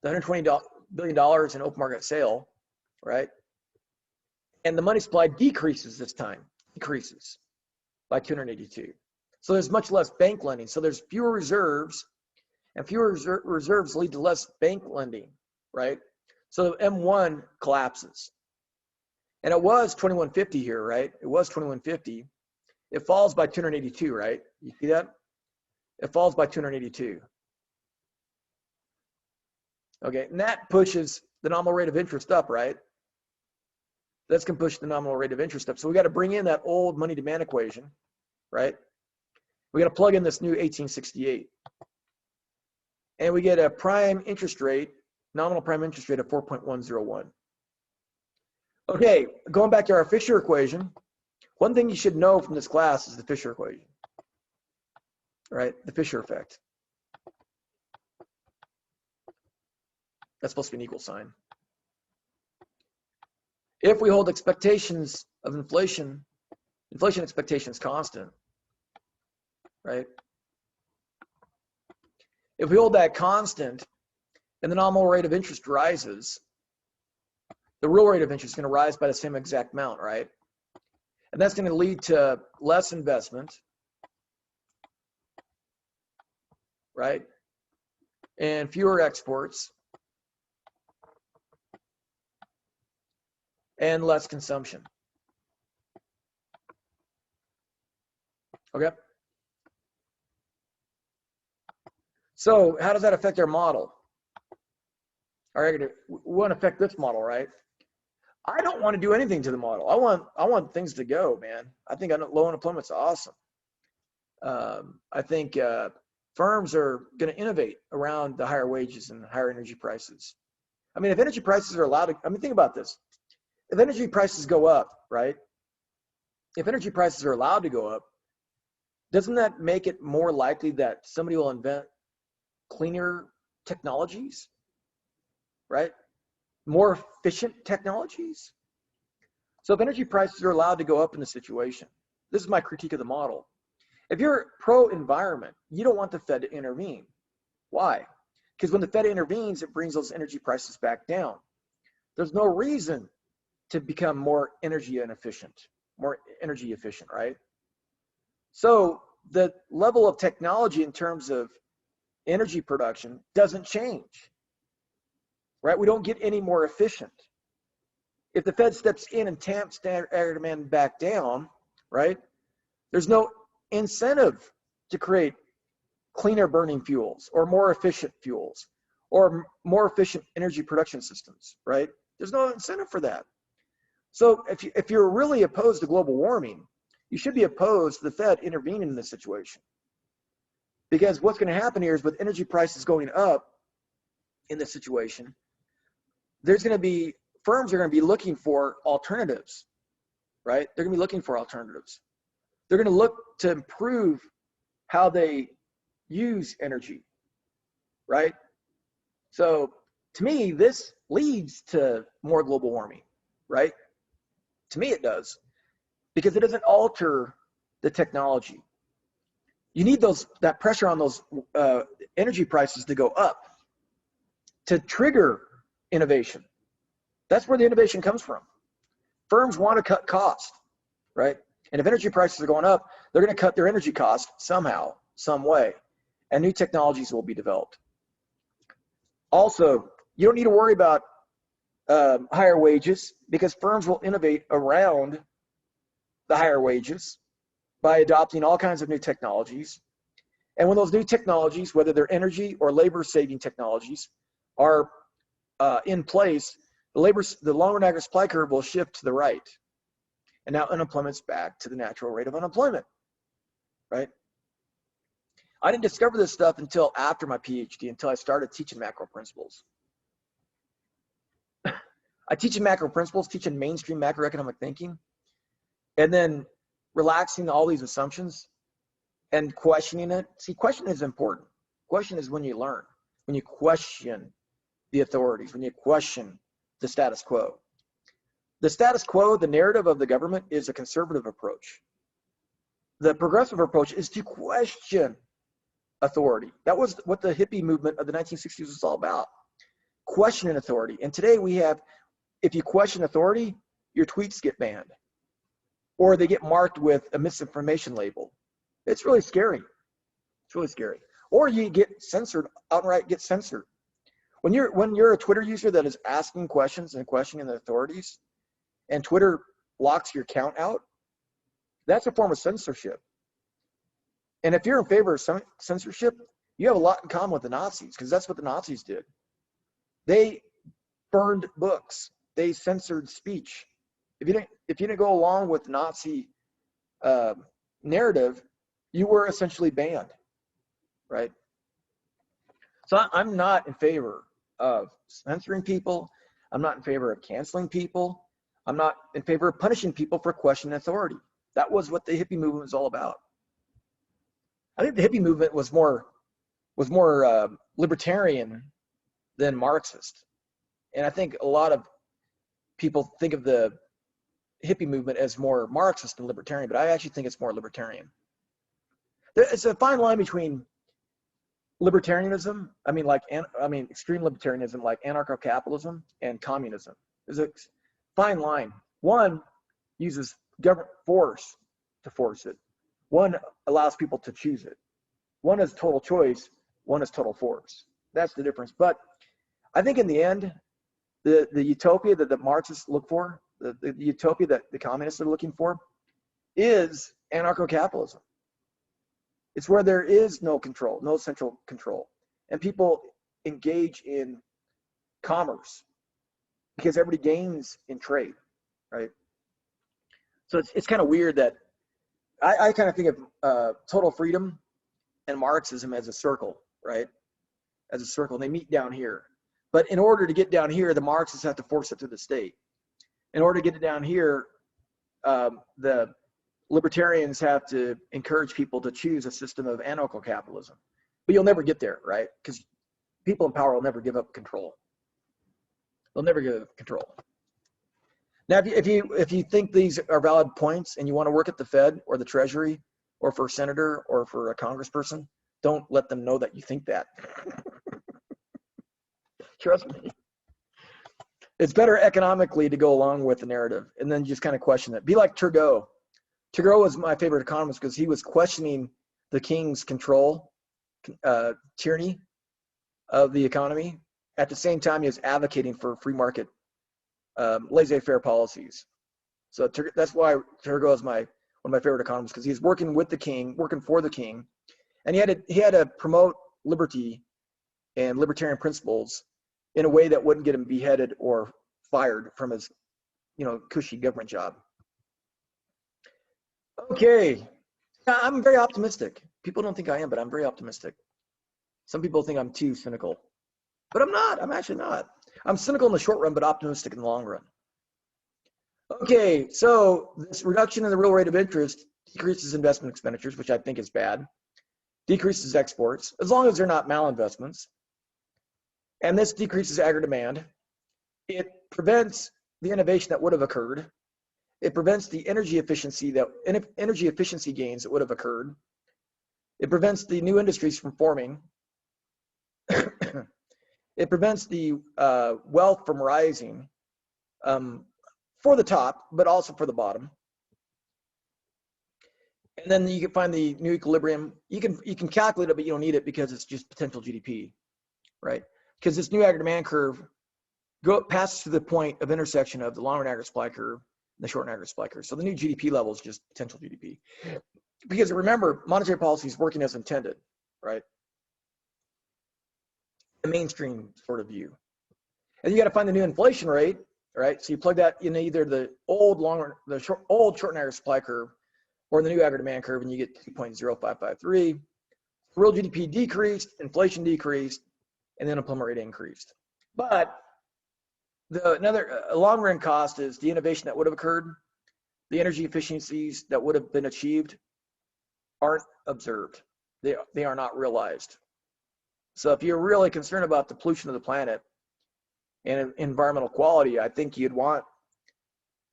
the $120 billion in open market sale, right? And the money supply decreases this time, decreases by 282. So there's much less bank lending. So there's fewer reserves, and fewer reserves lead to less bank lending, right? So M1 collapses. And it was 2150 here, right? It was 2150. It falls by 282, right? You see that? It falls by 282. Okay, and that pushes the nominal rate of interest up, right? That's going to push the nominal rate of interest up. So we got to bring in that old money demand equation, right? We got to plug in this new 1868. And we get a prime interest rate, nominal prime interest rate of 4.101. Okay, going back to our Fischer equation, one thing you should know from this class is the Fischer equation, right? The Fischer effect. That's supposed to be an equal sign. If we hold expectations of inflation expectations constant, right? If we hold that constant and the nominal rate of interest rises, the real rate of interest is going to rise by the same exact amount, right? And that's going to lead to less investment, right? And fewer exports and less consumption. Okay. So how does that affect our model? All right, we want to affect this model, right? I don't want to do anything to the model. I want things to go, man. I think low unemployment's awesome. I think firms are going to innovate around the higher wages and higher energy prices. I mean, if energy prices are allowed to, I mean, think about this. If energy prices go up, right? If energy prices are allowed to go up, doesn't that make it more likely that somebody will invent cleaner technologies, right? More efficient technologies? So if energy prices are allowed to go up in the situation, this is my critique of the model. If you're pro-environment, you don't want the Fed to intervene. Why? Because when the Fed intervenes, it brings those energy prices back down. There's no reason to become more energy efficient, right? So the level of technology in terms of energy production doesn't change, right? We don't get any more efficient. If the Fed steps in and tamps aggregate demand back down, right, there's no incentive to create cleaner burning fuels or more efficient fuels or more efficient energy production systems, right? There's no incentive for that. So if you're really opposed to global warming, you should be opposed to the Fed intervening in this situation. Because what's going to happen here is with energy prices going up in this situation, firms are going to be looking for alternatives, right? They're going to be looking for alternatives. They're going to look to improve how they use energy, right? So to me, this leads to more global warming, right? To me, it does, because it doesn't alter the technology. You need that pressure on those energy prices to go up to trigger innovation. That's where the innovation comes from. Firms want to cut costs, right? And if energy prices are going up, they're going to cut their energy costs somehow, some way, and new technologies will be developed. Also, you don't need to worry about higher wages because firms will innovate around the higher wages by adopting all kinds of new technologies. And when those new technologies, whether they're energy or labor-saving technologies, are in place, the longer and aggregate supply curve will shift to the right. And now unemployment's back to the natural rate of unemployment, right? I didn't discover this stuff until after my PhD, until I started teaching macro principles. I teach in macro principles, teaching mainstream macroeconomic thinking, and then relaxing all these assumptions and questioning it. See, questioning is important. Question is when you learn, when you question the authorities, when you question the status quo. The status quo, the narrative of the government, is a conservative approach. The progressive approach is to question authority. That was what the hippie movement of the 1960s was all about, questioning authority. And today we have, if you question authority, your tweets get banned, or they get marked with a misinformation label. It's really scary. It's really scary. Or you get censored, outright get censored. When you're a Twitter user that is asking questions and questioning the authorities, and Twitter locks your account out, that's a form of censorship. And if you're in favor of censorship, you have a lot in common with the Nazis, because that's what the Nazis did. They burned books. They censored speech. If you didn't go along with Nazi narrative, you were essentially banned, right? So I'm not in favor of censoring people. I'm not in favor of canceling people. I'm not in favor of punishing people for questioning authority. That was what the hippie movement was all about. I think the hippie movement was more libertarian than Marxist. And I think a lot of people think of the hippie movement as more Marxist than libertarian, but I actually think it's more libertarian. It's a fine line between libertarianism, extreme libertarianism like anarcho-capitalism, and communism. There's a fine line. One uses government force to force it. One allows people to choose it. One is total choice, one is total force. That's the difference. But I think in the end, the utopia that the Marxists look for, the utopia that the communists are looking for, is anarcho-capitalism. It's where there is no control, no central control. And people engage in commerce because everybody gains in trade, right? So it's kind of weird that I kind of think of total freedom and Marxism as a circle, right? As a circle, and they meet down here. But in order to get down here, the Marxists have to force it through the state. In order to get it down here, the libertarians have to encourage people to choose a system of anarcho-capitalism. But you'll never get there, right? Because people in power will never give up control. They'll never give up control. Now, if you think these are valid points and you want to work at the Fed or the Treasury or for a senator or for a congressperson, don't let them know that you think that. Trust me. It's better economically to go along with the narrative and then just kind of question it. Be like Turgot. Turgot was my favorite economist because he was questioning the king's control, tyranny of the economy. At the same time, he was advocating for free market, laissez-faire policies. So that's why Turgot is one of my favorite economists, because he's working with the king, working for the king, and he had to promote liberty and libertarian principles in a way that wouldn't get him beheaded or fired from his, cushy government job. Okay, I'm very optimistic. People don't think I am, but I'm very optimistic. Some people think I'm too cynical, but I'm not. I'm actually not. I'm cynical in the short run, but optimistic in the long run. Okay, so this reduction in the real rate of interest decreases investment expenditures, which I think is bad, decreases exports, as long as they're not malinvestments. And this decreases aggregate demand. It prevents the innovation that would have occurred. It prevents the energy efficiency gains that would have occurred. It prevents the new industries from forming. It prevents the wealth from rising for the top, but also for the bottom. And then you can find the new equilibrium. You can calculate it, but you don't need it because it's just potential GDP, right? Because this new aggregate demand curve passes through the point of intersection of the long-run aggregate supply curve and the short-run aggregate supply curve. So the new GDP level is just potential GDP. Because remember, monetary policy is working as intended, right? The mainstream sort of view. And you got to find the new inflation rate, right? So you plug that in either the old short-run aggregate supply curve or the new aggregate demand curve, and you get 2.0553. Real GDP decreased, inflation decreased, and the unemployment rate increased. But another long-run cost is the innovation that would have occurred, the energy efficiencies that would have been achieved aren't observed. They are not realized. So if you're really concerned about the pollution of the planet and environmental quality, I think you'd want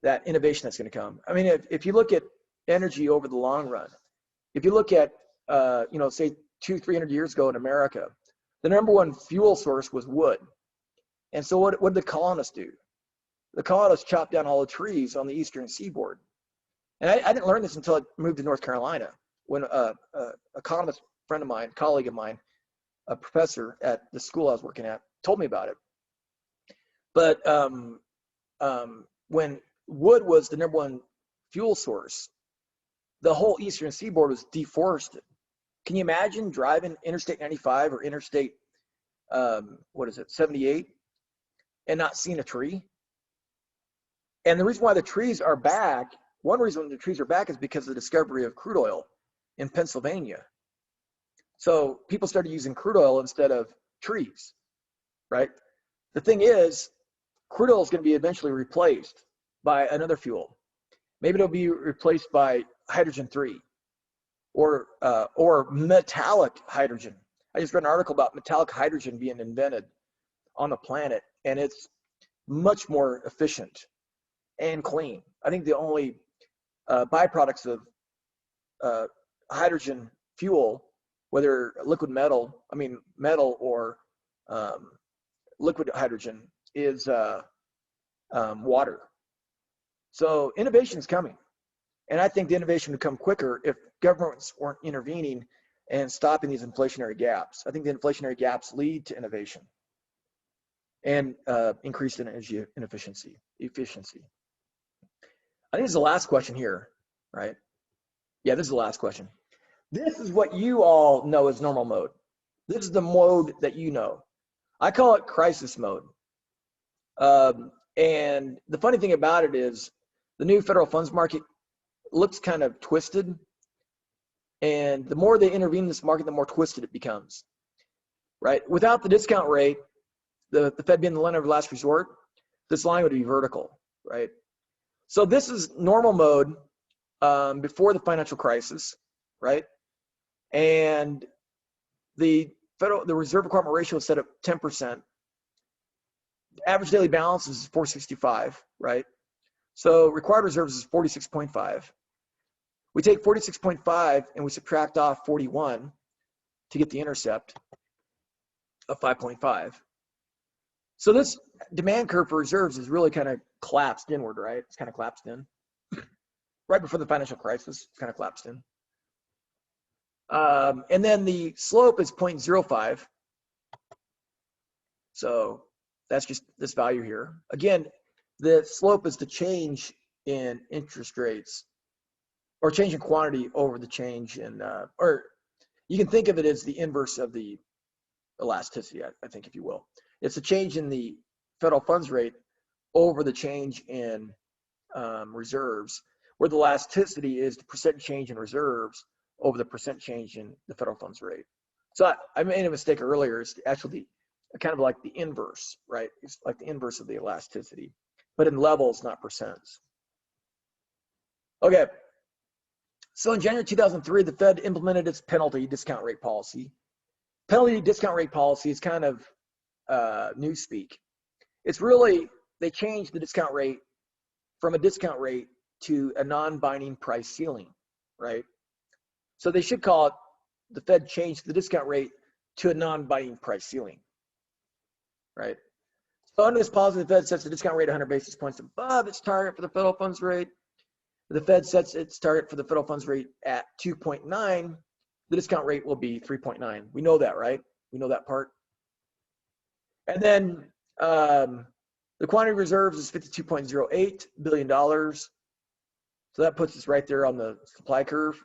that innovation that's going to come. I mean, if you look at energy over the long run, if you look at, say 200-300 years ago in America, the number one fuel source was wood. And so what did the colonists do? The colonists chopped down all the trees on the eastern seaboard. And I didn't learn this until I moved to North Carolina, when a economist friend of mine, colleague of mine, a professor at the school I was working at, told me about it. But when wood was the #1 fuel source, the whole eastern seaboard was deforested. Can you imagine driving Interstate 95 or Interstate 78 and not seeing a tree? And the reason why the trees are back, one reason the trees are back is because of the discovery of crude oil in Pennsylvania. So people started using crude oil instead of trees, right? The thing is, crude oil is going to be eventually replaced by another fuel. Maybe it'll be replaced by hydrogen 3 or metallic hydrogen. I just read an article about metallic hydrogen being invented on the planet, and it's much more efficient and clean. I think the only byproducts of hydrogen fuel, whether metal or liquid hydrogen, is water. So innovation is coming. And I think the innovation would come quicker if governments weren't intervening and stopping these inflationary gaps. I think the inflationary gaps lead to innovation and increased energy efficiency. I think this is the last question here, right? Yeah, this is the last question. This is what you all know as normal mode. This is the mode that you know. I call it crisis mode. And the funny thing about it is the new federal funds market looks kind of twisted. And the more they intervene in this market, the more twisted it becomes, right? Without the discount rate, the Fed being the lender of last resort, this line would be vertical, right? So this is normal mode before the financial crisis, right? And the reserve requirement ratio is set at 10%. The average daily balance is 465, right? So required reserves is 46.5. We take 46.5 and we subtract off 41 to get the intercept of 5.5. So this demand curve for reserves is really kind of collapsed inward, right? It's kind of collapsed in. Right before the financial crisis, it's kind of collapsed in. And then the slope is 0.05. So that's just this value here. Again, the slope is the change in interest rates or change in quantity over the change in, or you can think of it as the inverse of the elasticity, I think, if you will. It's a change in the federal funds rate over the change in reserves, where the elasticity is the percent change in reserves over the percent change in the federal funds rate. So I made a mistake earlier. It's actually kind of like the inverse, right? It's like the inverse of the elasticity, but in levels, not percents. Okay. So in January 2003, the Fed implemented its penalty discount rate policy. Penalty discount rate policy is kind of newspeak. It's really, they changed the discount rate from a discount rate to a non-binding price ceiling, right? So they should call it, the Fed changed the discount rate to a non-binding price ceiling, right? So under this policy, the Fed sets the discount rate 100 basis points above its target for the federal funds rate. The Fed sets its target for the federal funds rate at 2.9. The discount rate will be 3.9. We know that, right? We know that part. And then the quantity of reserves is $52.08 billion. So that puts us right there on the supply curve.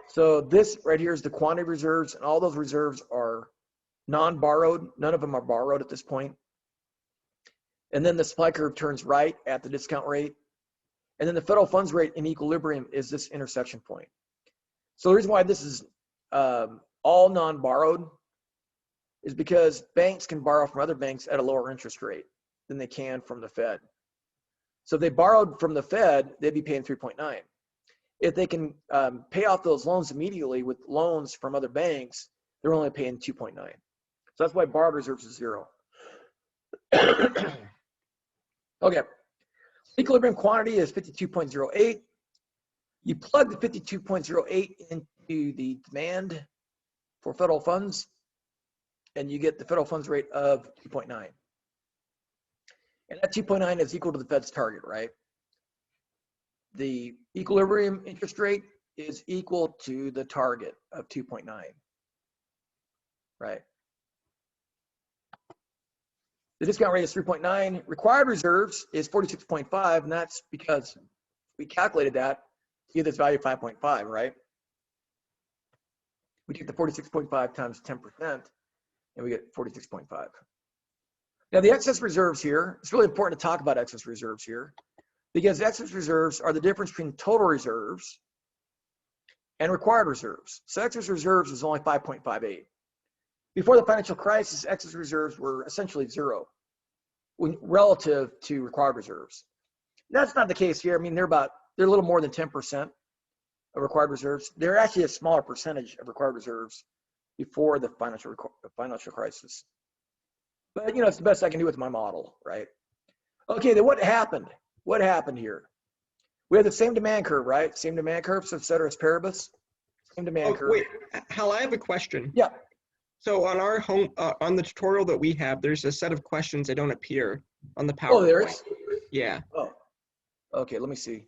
So this right here is the quantity of reserves, and all those reserves are non-borrowed. None of them are borrowed at this point. And then the supply curve turns right at the discount rate. And then the federal funds rate in equilibrium is this intersection point. So the reason why this is all non-borrowed is because banks can borrow from other banks at a lower interest rate than they can from the Fed. So if they borrowed from the Fed, they'd be paying 3.9. If they can pay off those loans immediately with loans from other banks, they're only paying 2.9. So that's why borrowed reserves is 0. Okay. Equilibrium quantity is 52.08. You plug the 52.08 into the demand for federal funds, and you get the federal funds rate of 2.9. And that 2.9 is equal to the Fed's target, right? The equilibrium interest rate is equal to the target of 2.9, right? The discount rate is 3.9. Required reserves is 46.5, and that's because we calculated that to get this value of 5.5, right? We take the 46.5 times 10%, and we get 46.5. Now, the excess reserves here, it's really important to talk about excess reserves here, because excess reserves are the difference between total reserves and required reserves. So excess reserves is only 5.58. Before the financial crisis, excess reserves were essentially zero relative to required reserves. That's not the case here. I mean, they're a little more than 10% of required reserves. They're actually a smaller percentage of required reserves before the financial crisis. But, it's the best I can do with my model, right? Okay, then what happened? What happened here? We have the same demand curve, right? Same demand curve, so ceteris paribus. Same demand curve. Wait, Hal, I have a question. Yeah. So on our on the tutorial that we have, there's a set of questions that don't appear on the PowerPoint. Oh, there is? Yeah. Oh, okay, let me see.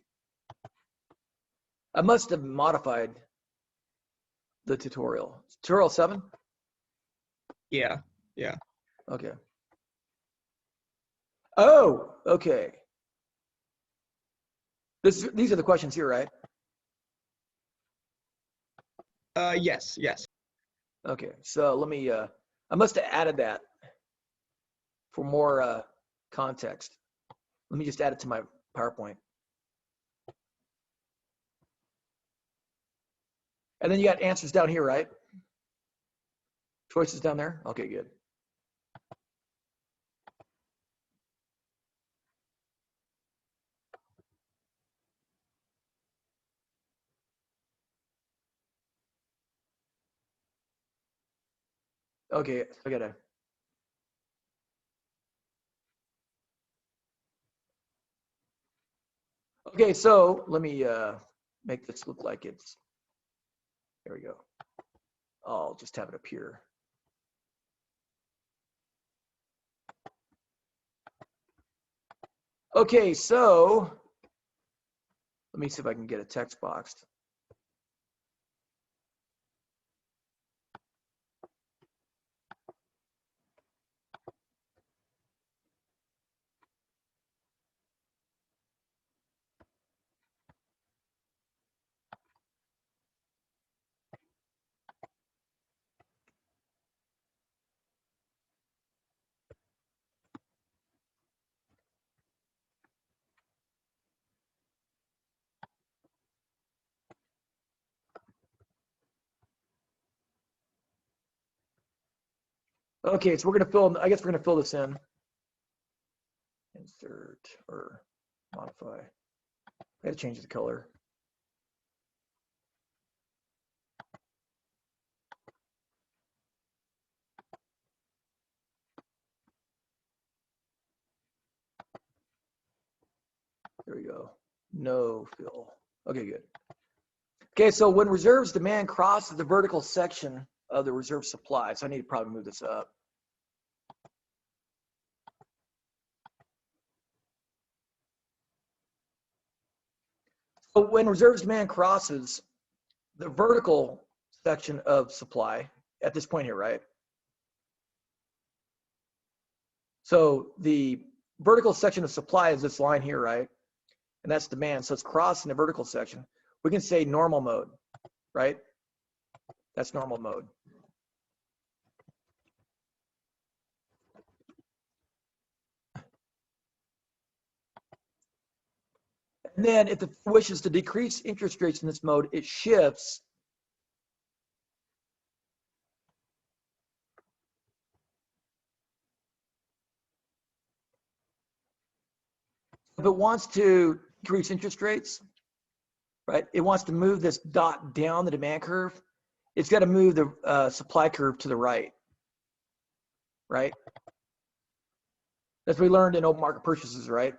I must have modified the tutorial. Tutorial 7? Yeah. Okay. Oh, okay. These are the questions here, right? Yes. Okay, so let me, I must have added that for more context. Let me just add it to my PowerPoint. And then you got answers down here, right? Choices down there? Okay, good. Okay, I gotta. Okay, so let me make this look like it's, there we go. I'll just have it up here. Okay, so let me see if I can get a text boxed. Okay, so I guess we're gonna fill this in. Insert or modify. I gotta change the color. There we go. No fill. Okay, good. Okay, so when reserves demand crosses the vertical section of the reserve supply, so I need to probably move this up. So when reserves demand crosses the vertical section of supply at this point here, right? So the vertical section of supply is this line here, right? And that's demand. So it's crossing the vertical section. We can say normal mode, right? That's normal mode. And then if the Fed wishes to decrease interest rates in this mode, it shifts if it wants to decrease interest rates, right? It wants to move this dot down the demand curve. It's got to move the supply curve to the right, right? That's what we learned in open market purchases, right?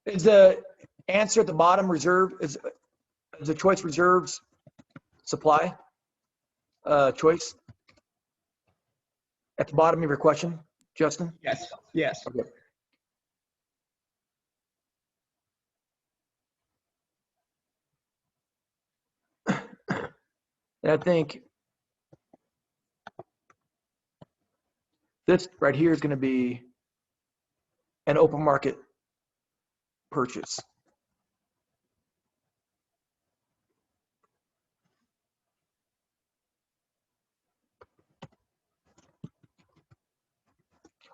Is the answer at the bottom reserve, is the choice reserves supply choice at the bottom of your question, Justin? Yes. Okay. And I think This right here is going to be an open market purchase.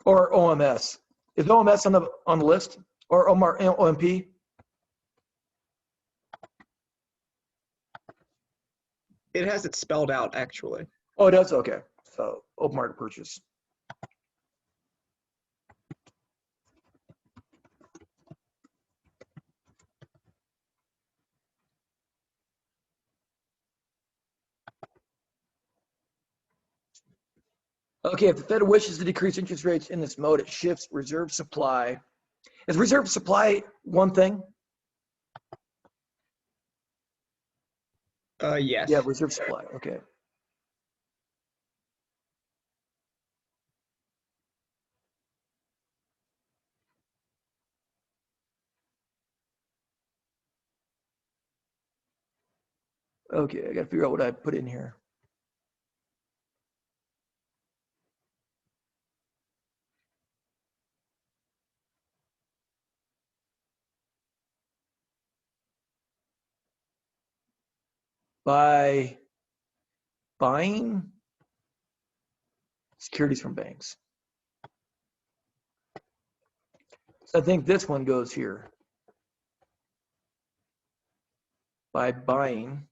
Or OMS. Is OMS on the list? Or OMP? It has it spelled out, actually. Oh, it does? Okay. So open market purchase. Okay, if the Fed wishes to decrease interest rates in this mode, it shifts reserve supply. Is reserve supply one thing? Yes. Yeah, reserve supply. Okay. Okay, I got to figure out what I put in here. By buying securities from banks. So I think this one goes here. By buying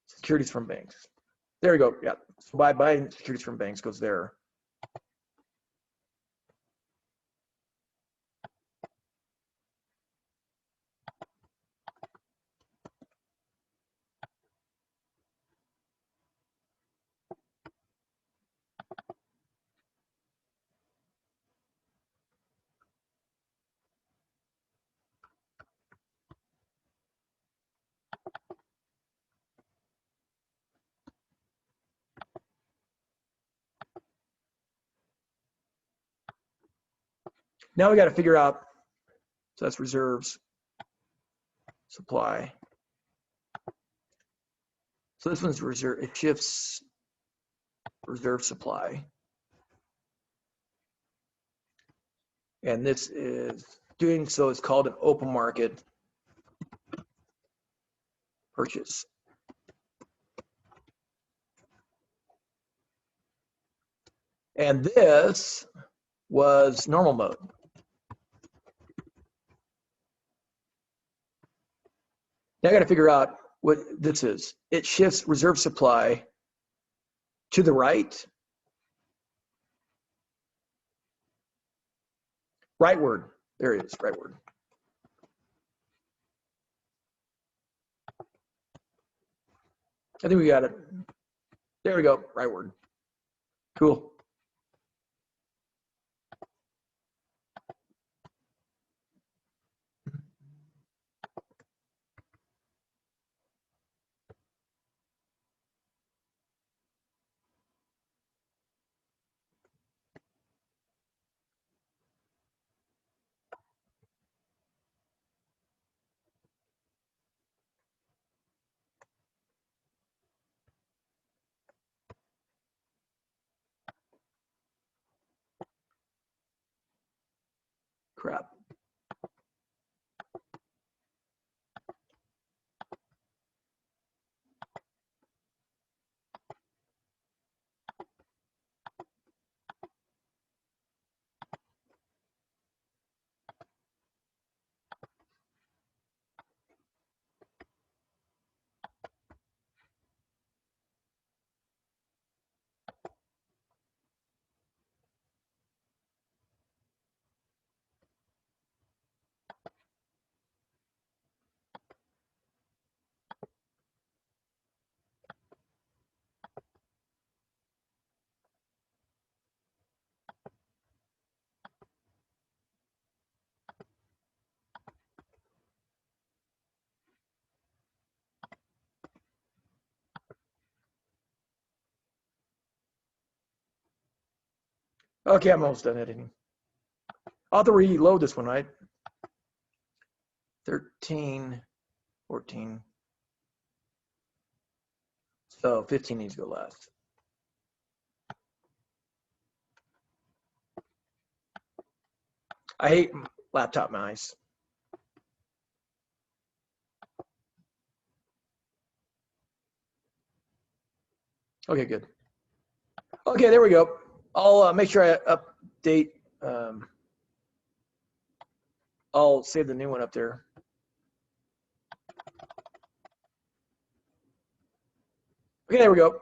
securities from banks. There we go. Yeah. So by buying securities from banks goes there. Now we got to figure out, so that's reserves, supply. So this one's reserve, it shifts reserve supply. And this is doing so, it's called an open market purchase. And this was normal mode. Now I got to figure out what this is. It shifts reserve supply to the right. Rightward. There it is, rightward. I think we got it. There we go, rightward. Cool. Crap. Okay, I'm almost done editing. I'll have to reload this one, right? 13, 14. So 15 needs to go last. I hate laptop mice. Okay, good. Okay, there we go. I'll make sure I update. I'll save the new one up there. Okay, there we go.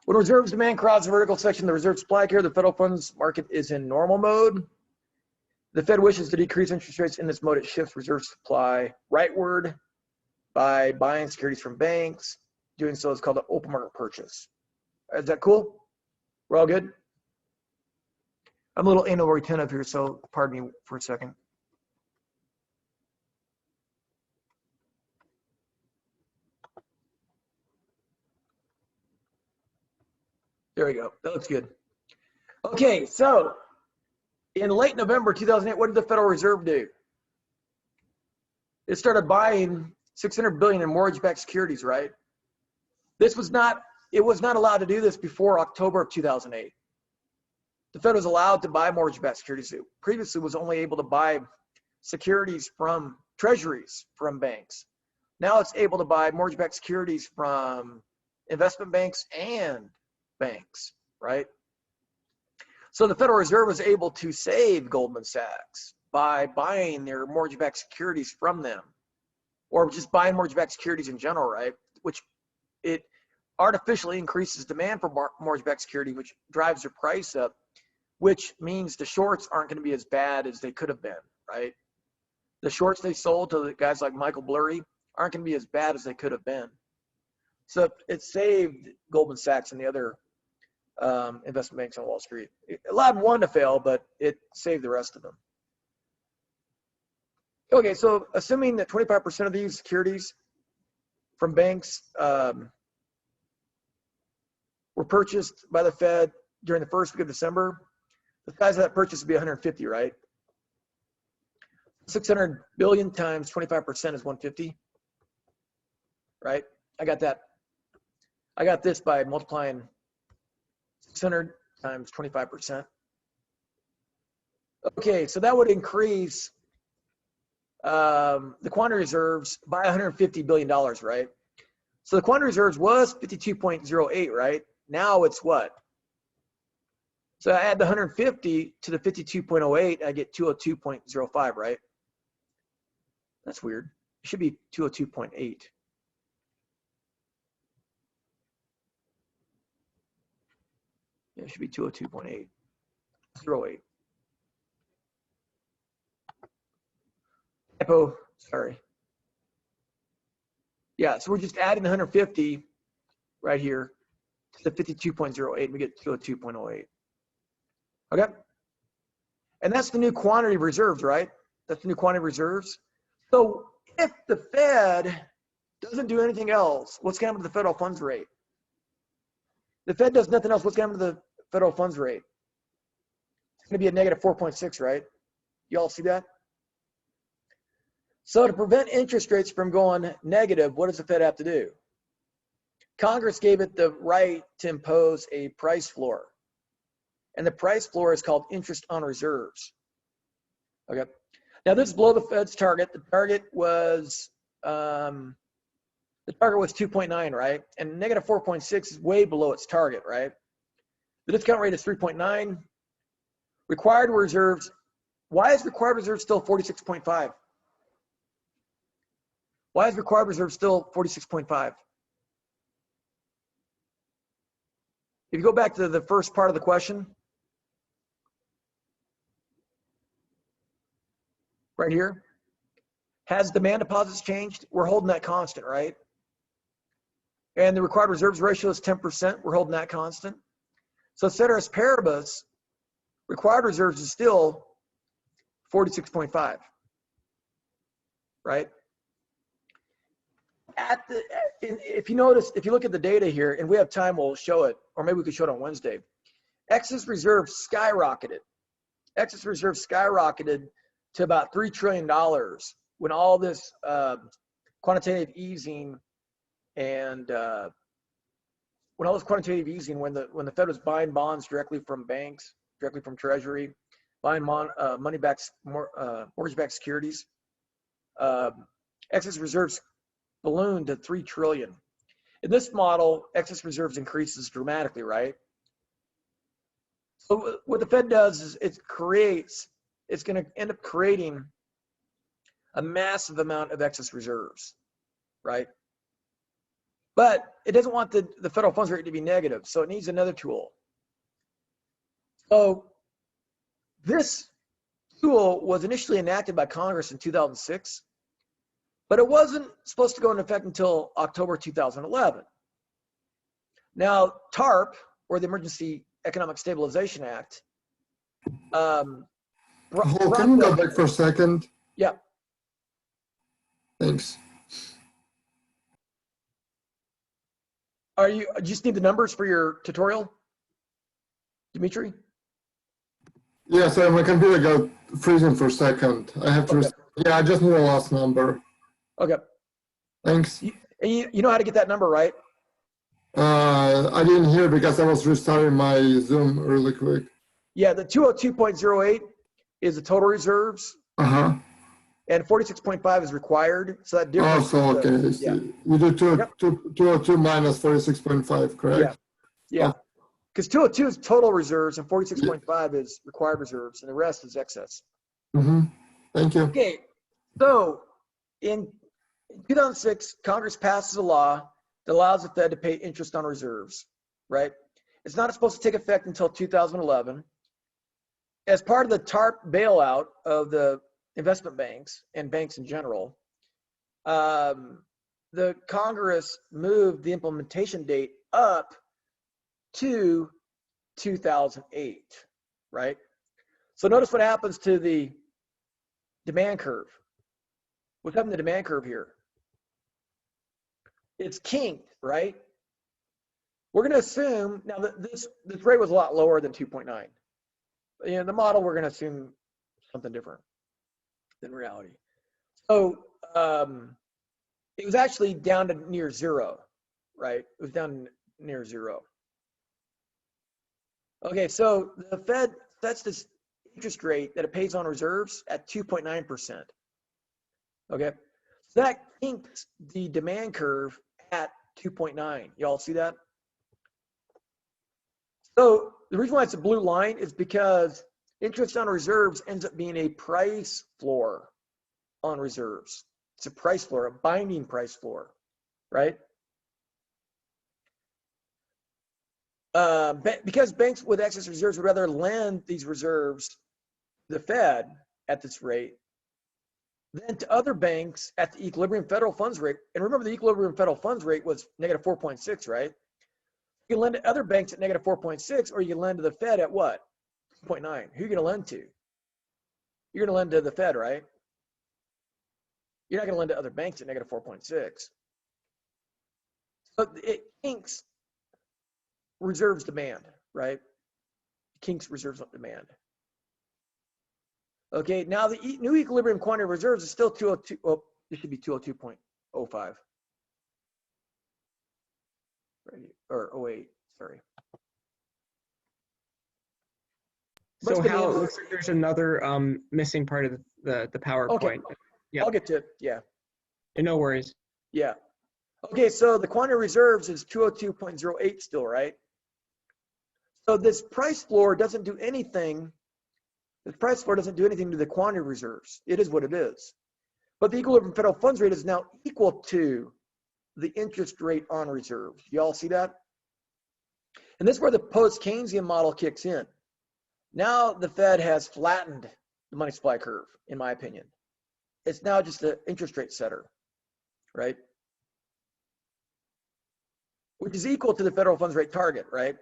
When reserves demand crowds the vertical section of the reserve supply curve, the federal funds market is in normal mode. The Fed wishes to decrease interest rates in this mode. It shifts reserve supply rightward by buying securities from banks. Doing so is called an open market purchase. Is that cool? We're all good? I'm a little anal retentive here, so pardon me for a second. There we go. That looks good. Okay, so in late November 2008, what did the Federal Reserve do? It started buying $600 billion in mortgage-backed securities, right? It was not allowed to do this before October of 2008. The Fed was allowed to buy mortgage-backed securities. It previously was only able to buy securities from treasuries from banks. Now it's able to buy mortgage-backed securities from investment banks and banks, right? So the Federal Reserve was able to save Goldman Sachs by buying their mortgage-backed securities from them, or just buying mortgage-backed securities in general, right? Which it artificially increases demand for mortgage-backed security, which drives their price up, which means the shorts aren't going to be as bad as they could have been, right? The shorts they sold to the guys like Michael Burry aren't going to be as bad as they could have been. So it saved Goldman Sachs and the other investment banks on Wall Street. It allowed one to fail, but it saved the rest of them. Okay, so assuming that 25% of these securities from banks were purchased by the Fed during the first week of December, the size of that purchase would be 150, right? 600 billion times 25% is 150, right? I got that. I got this by multiplying 600 times 25%. Okay, so that would increase the quantity reserves by $150 billion, right? So the quantity reserves was 52.08, right? Now it's what? So I add the 150 to the 52.08, I get 202.05, right? That's weird. It should be 202.8. Yeah, it should be 202.8. 08. Typo, sorry. Yeah, so we're just adding the 150 right here to the 52.08, we get 202.08. Okay? And that's the new quantity of reserves, right? That's the new quantity of reserves. So if the Fed doesn't do anything else, what's going to happen to the federal funds rate? The Fed does nothing else, what's going to happen to the federal funds rate? It's going to be a negative 4.6, right? You all see that? So to prevent interest rates from going negative, what does the Fed have to do? Congress gave it the right to impose a price floor. And the price floor is called interest on reserves. Okay. Now this is below the Fed's target. The target was 2.9, right? And negative 4.6 is way below its target, right? The discount rate is 3.9. Required reserves. Why is required reserve still 46.5? Why is required reserve still 46.5? If you go back to the first part of the question, right here, has demand deposits changed? We're holding that constant, right? And the required reserves ratio is 10%. We're holding that constant. So ceteris paribus, required reserves is still 46.5, right? If you notice, if you look at the data here, and we have time, we'll show it, or maybe we could show it on Wednesday. Excess reserves skyrocketed. Excess reserves skyrocketed to about $3 trillion when all this quantitative easing and when the Fed was buying bonds directly from banks, directly from Treasury, buying mortgage-backed securities. Excess reserves ballooned to 3 trillion. In this model, excess reserves increases dramatically, right? So what the Fed does is it's going to end up creating a massive amount of excess reserves, right? But it doesn't want the federal funds rate to be negative, so it needs another tool. So this tool was initially enacted by Congress in 2006, but it wasn't supposed to go into effect until October 2011. Now, TARP, or the Emergency Economic Stabilization Act, Can you go back for a second? Yeah. Thanks. Do you just need the numbers for your tutorial, Dimitri? Yeah, sorry, my computer got freezing for a second. I have to, yeah, I just need the last number. Okay. Thanks. You know how to get that number, right? I didn't hear because I was restarting my Zoom really quick. Yeah, the 202.08 is the total reserves. Uh-huh. And 46.5 is required. So that difference. Oh, so okay. Yeah. You do 202 minus 46.5, correct? Yeah. Because 202 is total reserves and 46.5 is required reserves, and the rest is excess. Mm-hmm. Thank you. Okay. So in 2006, Congress passes a law that allows the Fed to pay interest on reserves, right? It's not supposed to take effect until 2011. As part of the TARP bailout of the investment banks and banks in general, the Congress moved the implementation date up to 2008, right? So notice what happens to the demand curve. What's happening to the demand curve here? It's kinked, right? We're going to assume now that this rate was a lot lower than 2.9. In the model, we're going to assume something different than reality. So it was actually down to near zero, right? It was down near zero. Okay, so the Fed sets this interest rate that it pays on reserves at 2.9%. Okay, so that kinks the demand curve at 2.9. Y'all see that? So the reason why it's a blue line is because interest on reserves ends up being a price floor on reserves. It's a price floor, a binding price floor, right? Because banks with excess reserves would rather lend these reserves to the Fed at this rate than to other banks at the equilibrium federal funds rate. And remember, the equilibrium federal funds rate was negative 4.6, right? You can lend to other banks at negative 4.6, or you can lend to the Fed at what? 2.9. Who are you going to lend to? You're going to lend to the Fed, right? You're not going to lend to other banks at negative 4.6. So it kinks reserves demand, right? Kinks reserves demand. Okay, now the new equilibrium quantity of reserves is still 202. Well, it should be 202.05. Right, or 08, sorry. So Hal, it looks like there's another missing part of the PowerPoint. Okay, Yep. I'll get to it, yeah. No worries. Yeah. Okay, so the quantity of reserves is 202.08 still, right? So this price floor doesn't do anything. The price floor doesn't do anything to the quantity of reserves. It is what it is. But the equilibrium federal funds rate is now equal to the interest rate on reserves. You all see that? And this is where the post-Keynesian model kicks in. Now the Fed has flattened the money supply curve, in my opinion. It's now just an interest rate setter, right? Which is equal to the federal funds rate target, right?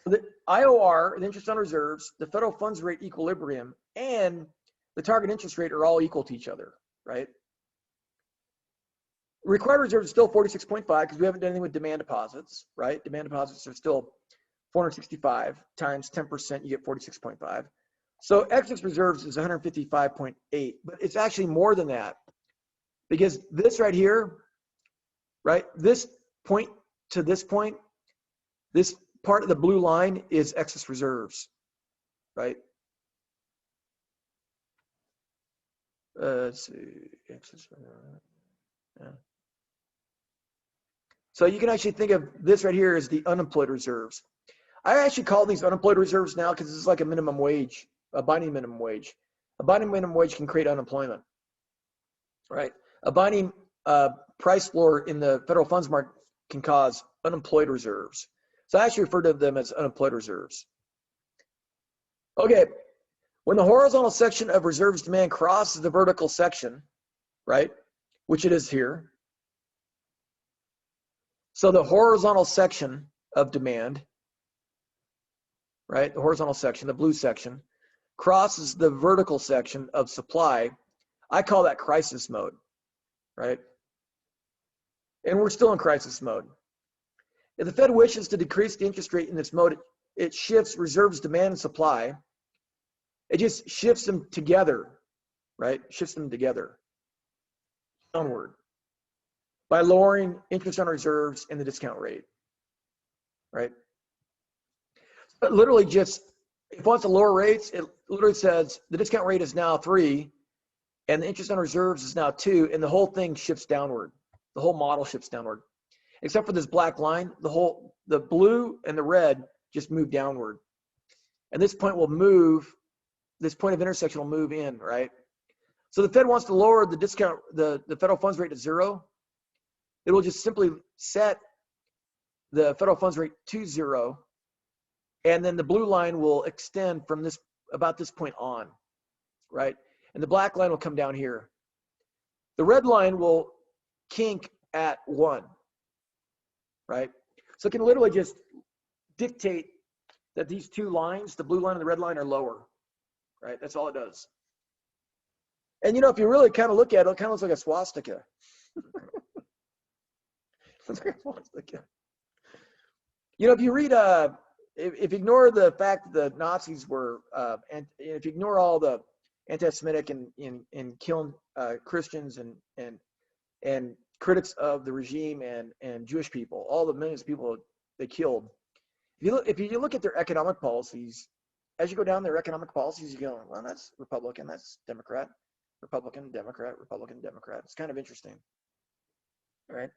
So the IOR, the interest on reserves, the federal funds rate equilibrium, and the target interest rate are all equal to each other, right? Required reserves are still 46.5 because we haven't done anything with demand deposits, right? Demand deposits are still 465 times 10%, you get 46.5. So excess reserves is 155.8, but it's actually more than that because this right here, right? This point to this point, this part of the blue line is excess reserves, right? Let's see. Yeah. So you can actually think of this right here as the unemployed reserves. I actually call these unemployed reserves now because it's like a minimum wage, a binding minimum wage. A binding minimum wage can create unemployment, right? A binding price floor in the federal funds market can cause unemployed reserves. So I actually refer to them as unemployed reserves. Okay, when the horizontal section of reserves demand crosses the vertical section, right, which it is here. So the horizontal section of demand, right, the horizontal section, the blue section, crosses the vertical section of supply. I call that crisis mode, right? And we're still in crisis mode. If the Fed wishes to decrease the interest rate in this mode, it shifts reserves demand and supply. It just shifts them together, right? Shifts them together downward by lowering interest on reserves and the discount rate, right? But literally just, if it wants to lower rates, it literally says the discount rate is now 3 and the interest on reserves is now 2, and the whole thing shifts downward. The whole model shifts downward. Except for this black line, the blue and the red just move downward. And this point will move, this point of intersection will move in, right? So the Fed wants to lower the discount, the federal funds rate to 0. It will just simply set the federal funds rate to 0. And then the blue line will extend from this, about this point on, right? And the black line will come down here. The red line will kink at 1, right? So it can literally just dictate that these two lines, the blue line and the red line, are lower, right? That's all it does. And you know, if you really kind of look at it, it kind of looks like a swastika. Looks like a swastika. You know, if you read, if you ignore the fact that the Nazis were, and if you ignore all the anti-Semitic and killing Christians and critics of the regime and Jewish people, all the millions of people they killed. If you look at their economic policies, as you go down their economic policies, you go, well, that's Republican, that's Democrat, Republican, Democrat, Republican, Democrat. It's kind of interesting, right?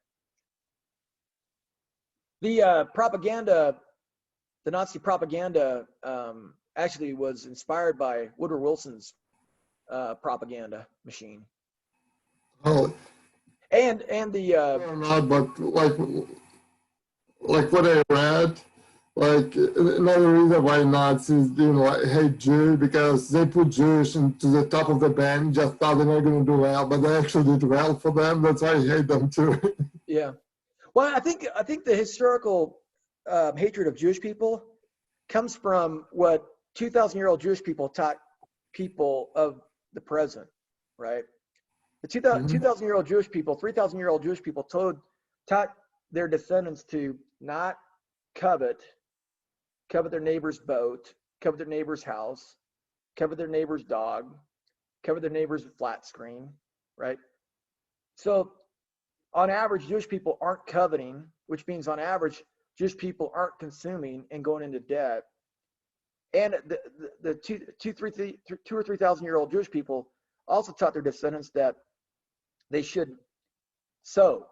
The propaganda, the Nazi propaganda, actually was inspired by Woodrow Wilson's propaganda machine. Oh, And the or not, but like what I read, like another reason why Nazis didn't hate Jews, because they put Jews into the top of the band, just thought they're not going to do well, but they actually did well for them. That's why I hate them too. yeah. Well, I think the historical hatred of Jewish people comes from what 2,000-year-old Jewish people taught people of the present, right? The 2,000-year-old Jewish people, 3,000-year-old Jewish people taught their descendants to not covet their neighbor's boat, covet their neighbor's house, covet their neighbor's dog, covet their neighbor's flat screen, right? So on average, Jewish people aren't coveting, which means on average, Jewish people aren't consuming and going into debt. And the 2 or 3,000-year-old Jewish people also taught their descendants that they should sow,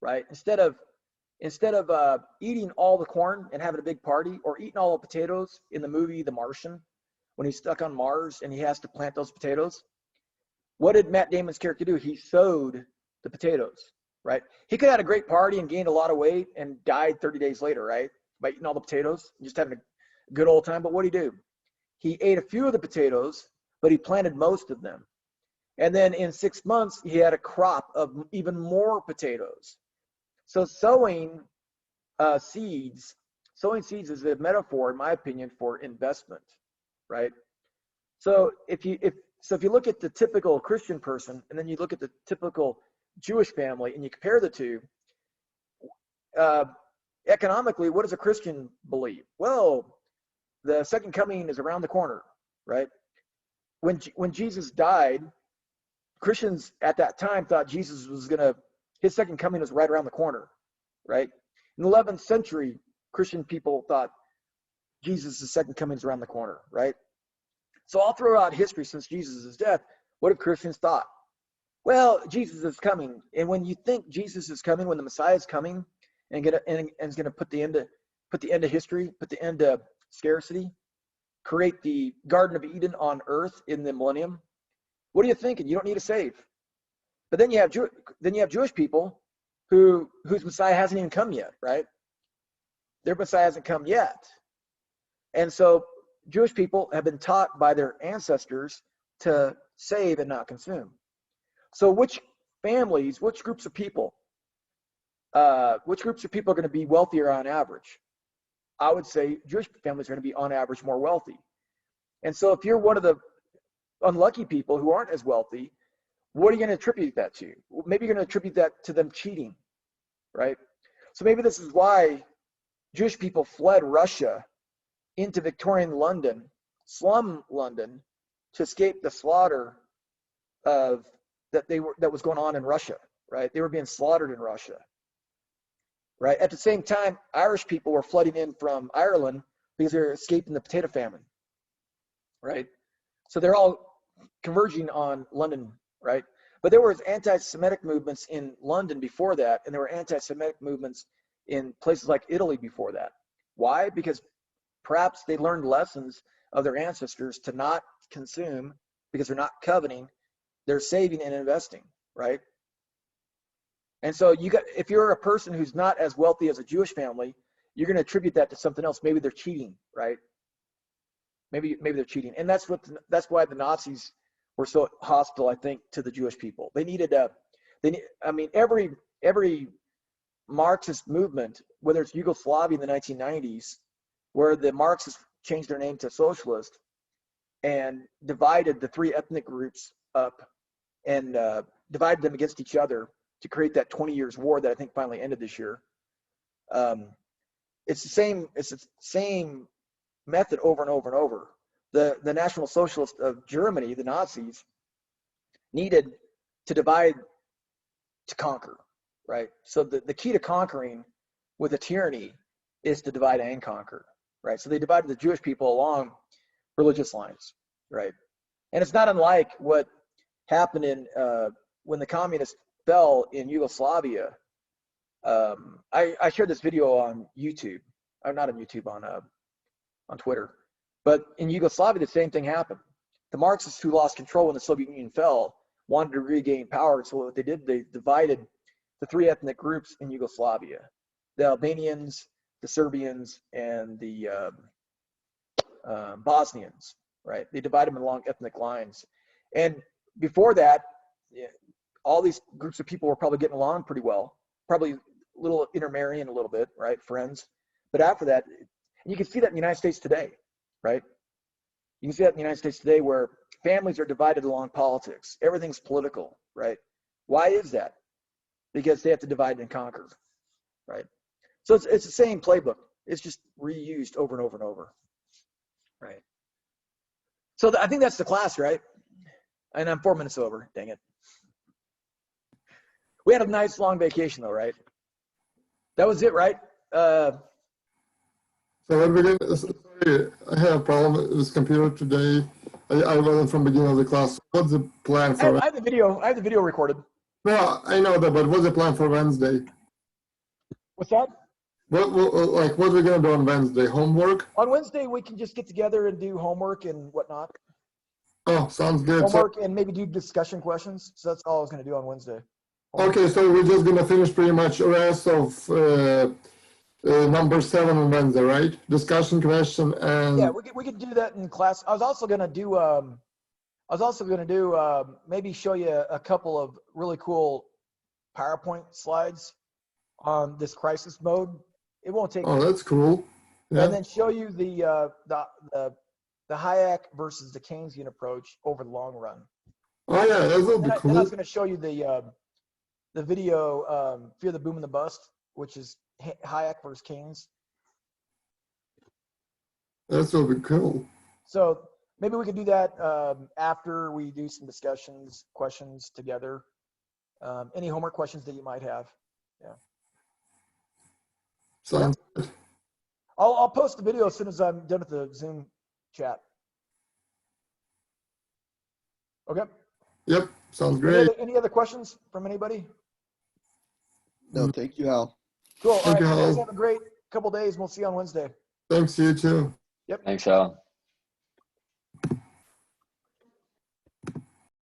right? Instead of eating all the corn and having a big party, or eating all the potatoes in the movie The Martian, when he's stuck on Mars and he has to plant those potatoes, what did Matt Damon's character do? He sowed the potatoes, right? He could have had a great party and gained a lot of weight and died 30 days later, right? By eating all the potatoes and just having a good old time. But what did he do? He ate a few of the potatoes, but he planted most of them. And then in 6 months, he had a crop of even more potatoes. So sowing seeds is a metaphor, in my opinion, for investment, right? So if you look at the typical Christian person, and then you look at the typical Jewish family, and you compare the two, economically, what does a Christian believe? Well, the second coming is around the corner, right? When Jesus died, Christians at that time thought his second coming was right around the corner, right? In the 11th century, Christian people thought Jesus' second coming is around the corner, right? So all throughout history since Jesus' death, What have Christians thought? Well, Jesus is coming. And when you think Jesus is coming, when the Messiah is coming and is going to put the end to history, put the end to scarcity, create the Garden of Eden on earth in the millennium, what are you thinking? You don't need to save. But then you have Jewish people whose Messiah hasn't even come yet, right? Their Messiah hasn't come yet. And so Jewish people have been taught by their ancestors to save and not consume. So which families, which groups of people are going to be wealthier on average? I would say Jewish families are going to be on average more wealthy. And so if you're one of the unlucky people who aren't as wealthy, what are you going to attribute that to? Maybe you're going to attribute that to them cheating, right? So maybe this is why Jewish people fled Russia into Victorian London, slum London, to escape the slaughter that was going on in Russia, right? They were being slaughtered in Russia, right? At the same time, Irish people were flooding in from Ireland because they're escaping the potato famine, right? So they're all converging on London, right? But there was anti-Semitic movements in London before that, and there were anti-Semitic movements in places like Italy before that. Why? Because perhaps they learned lessons of their ancestors to not consume because they're not coveting, they're saving and investing, right? And so if you're a person who's not as wealthy as a Jewish family, you're going to attribute that to something else. Maybe they're cheating, right? Maybe they're cheating, and that's why the Nazis were so hostile, I think, to the Jewish people. They needed every Marxist movement, whether it's Yugoslavia in the 1990s, where the Marxists changed their name to socialist and divided the three ethnic groups up and divided them against each other to create that 20 years war that I think finally ended this year. It's the same method over and over and over. The National Socialists of Germany, the Nazis, needed to divide to conquer, right? So the key to conquering with a tyranny is to divide and conquer, right? So they divided the Jewish people along religious lines, right? And it's not unlike what happened in when the communists fell in Yugoslavia. I shared this video on YouTube, or not on YouTube, on Twitter. But in Yugoslavia, the same thing happened. The Marxists who lost control when the Soviet Union fell wanted to regain power. So what they did, they divided the three ethnic groups in Yugoslavia: the Albanians, the Serbians, and the Bosnians, right? They divided them along ethnic lines. And before that, all these groups of people were probably getting along pretty well, probably a little intermarrying a little bit, right? Friends. But after that, and you can see that in the United States today, right? You can see that in the United States today, where families are divided along politics. Everything's political, right? Why is that? Because they have to divide and conquer, right? So it's the same playbook. It's just reused over and over and over, right? So I think that's the class, right? And I'm 4 minutes over. Dang it. We had a nice long vacation, though, right? That was it, right? So at the beginning, sorry, I had a problem with this computer today. I wasn't from the beginning of the class. What's the plan for? I have the video recorded. No, I know that, but what's the plan for Wednesday? What's that? What are we gonna do on Wednesday? Homework? On Wednesday, we can just get together and do homework and whatnot. Oh, sounds good. Homework and maybe do discussion questions. So that's all I was going to do on Wednesday. Okay, so we're just gonna finish pretty much the rest of number 7 on Wednesday, right? Discussion question and Yeah, we could do that in class. I was also going to do maybe show you a couple of really cool PowerPoint slides on this crisis mode. It won't take. oh, that's cool. Yeah. And then show you the Hayek versus the Keynesian approach over the long run. Oh yeah, that will be Then I cool. was going to show you the video Fear the Boom and the Bust, which is Hayek versus Keynes. That will be cool. So maybe we could do that after we do some questions together. Any homework questions that you might have. Yeah. Sounds good. I'll post the video as soon as I'm done with the Zoom chat. Okay. Yep, sounds great. Any other questions from anybody? No, thank you, Hal. Cool. All Thank right. you, You guys Hal. have a great couple days. We'll see you on Wednesday. Thanks, you too. Thanks, Al.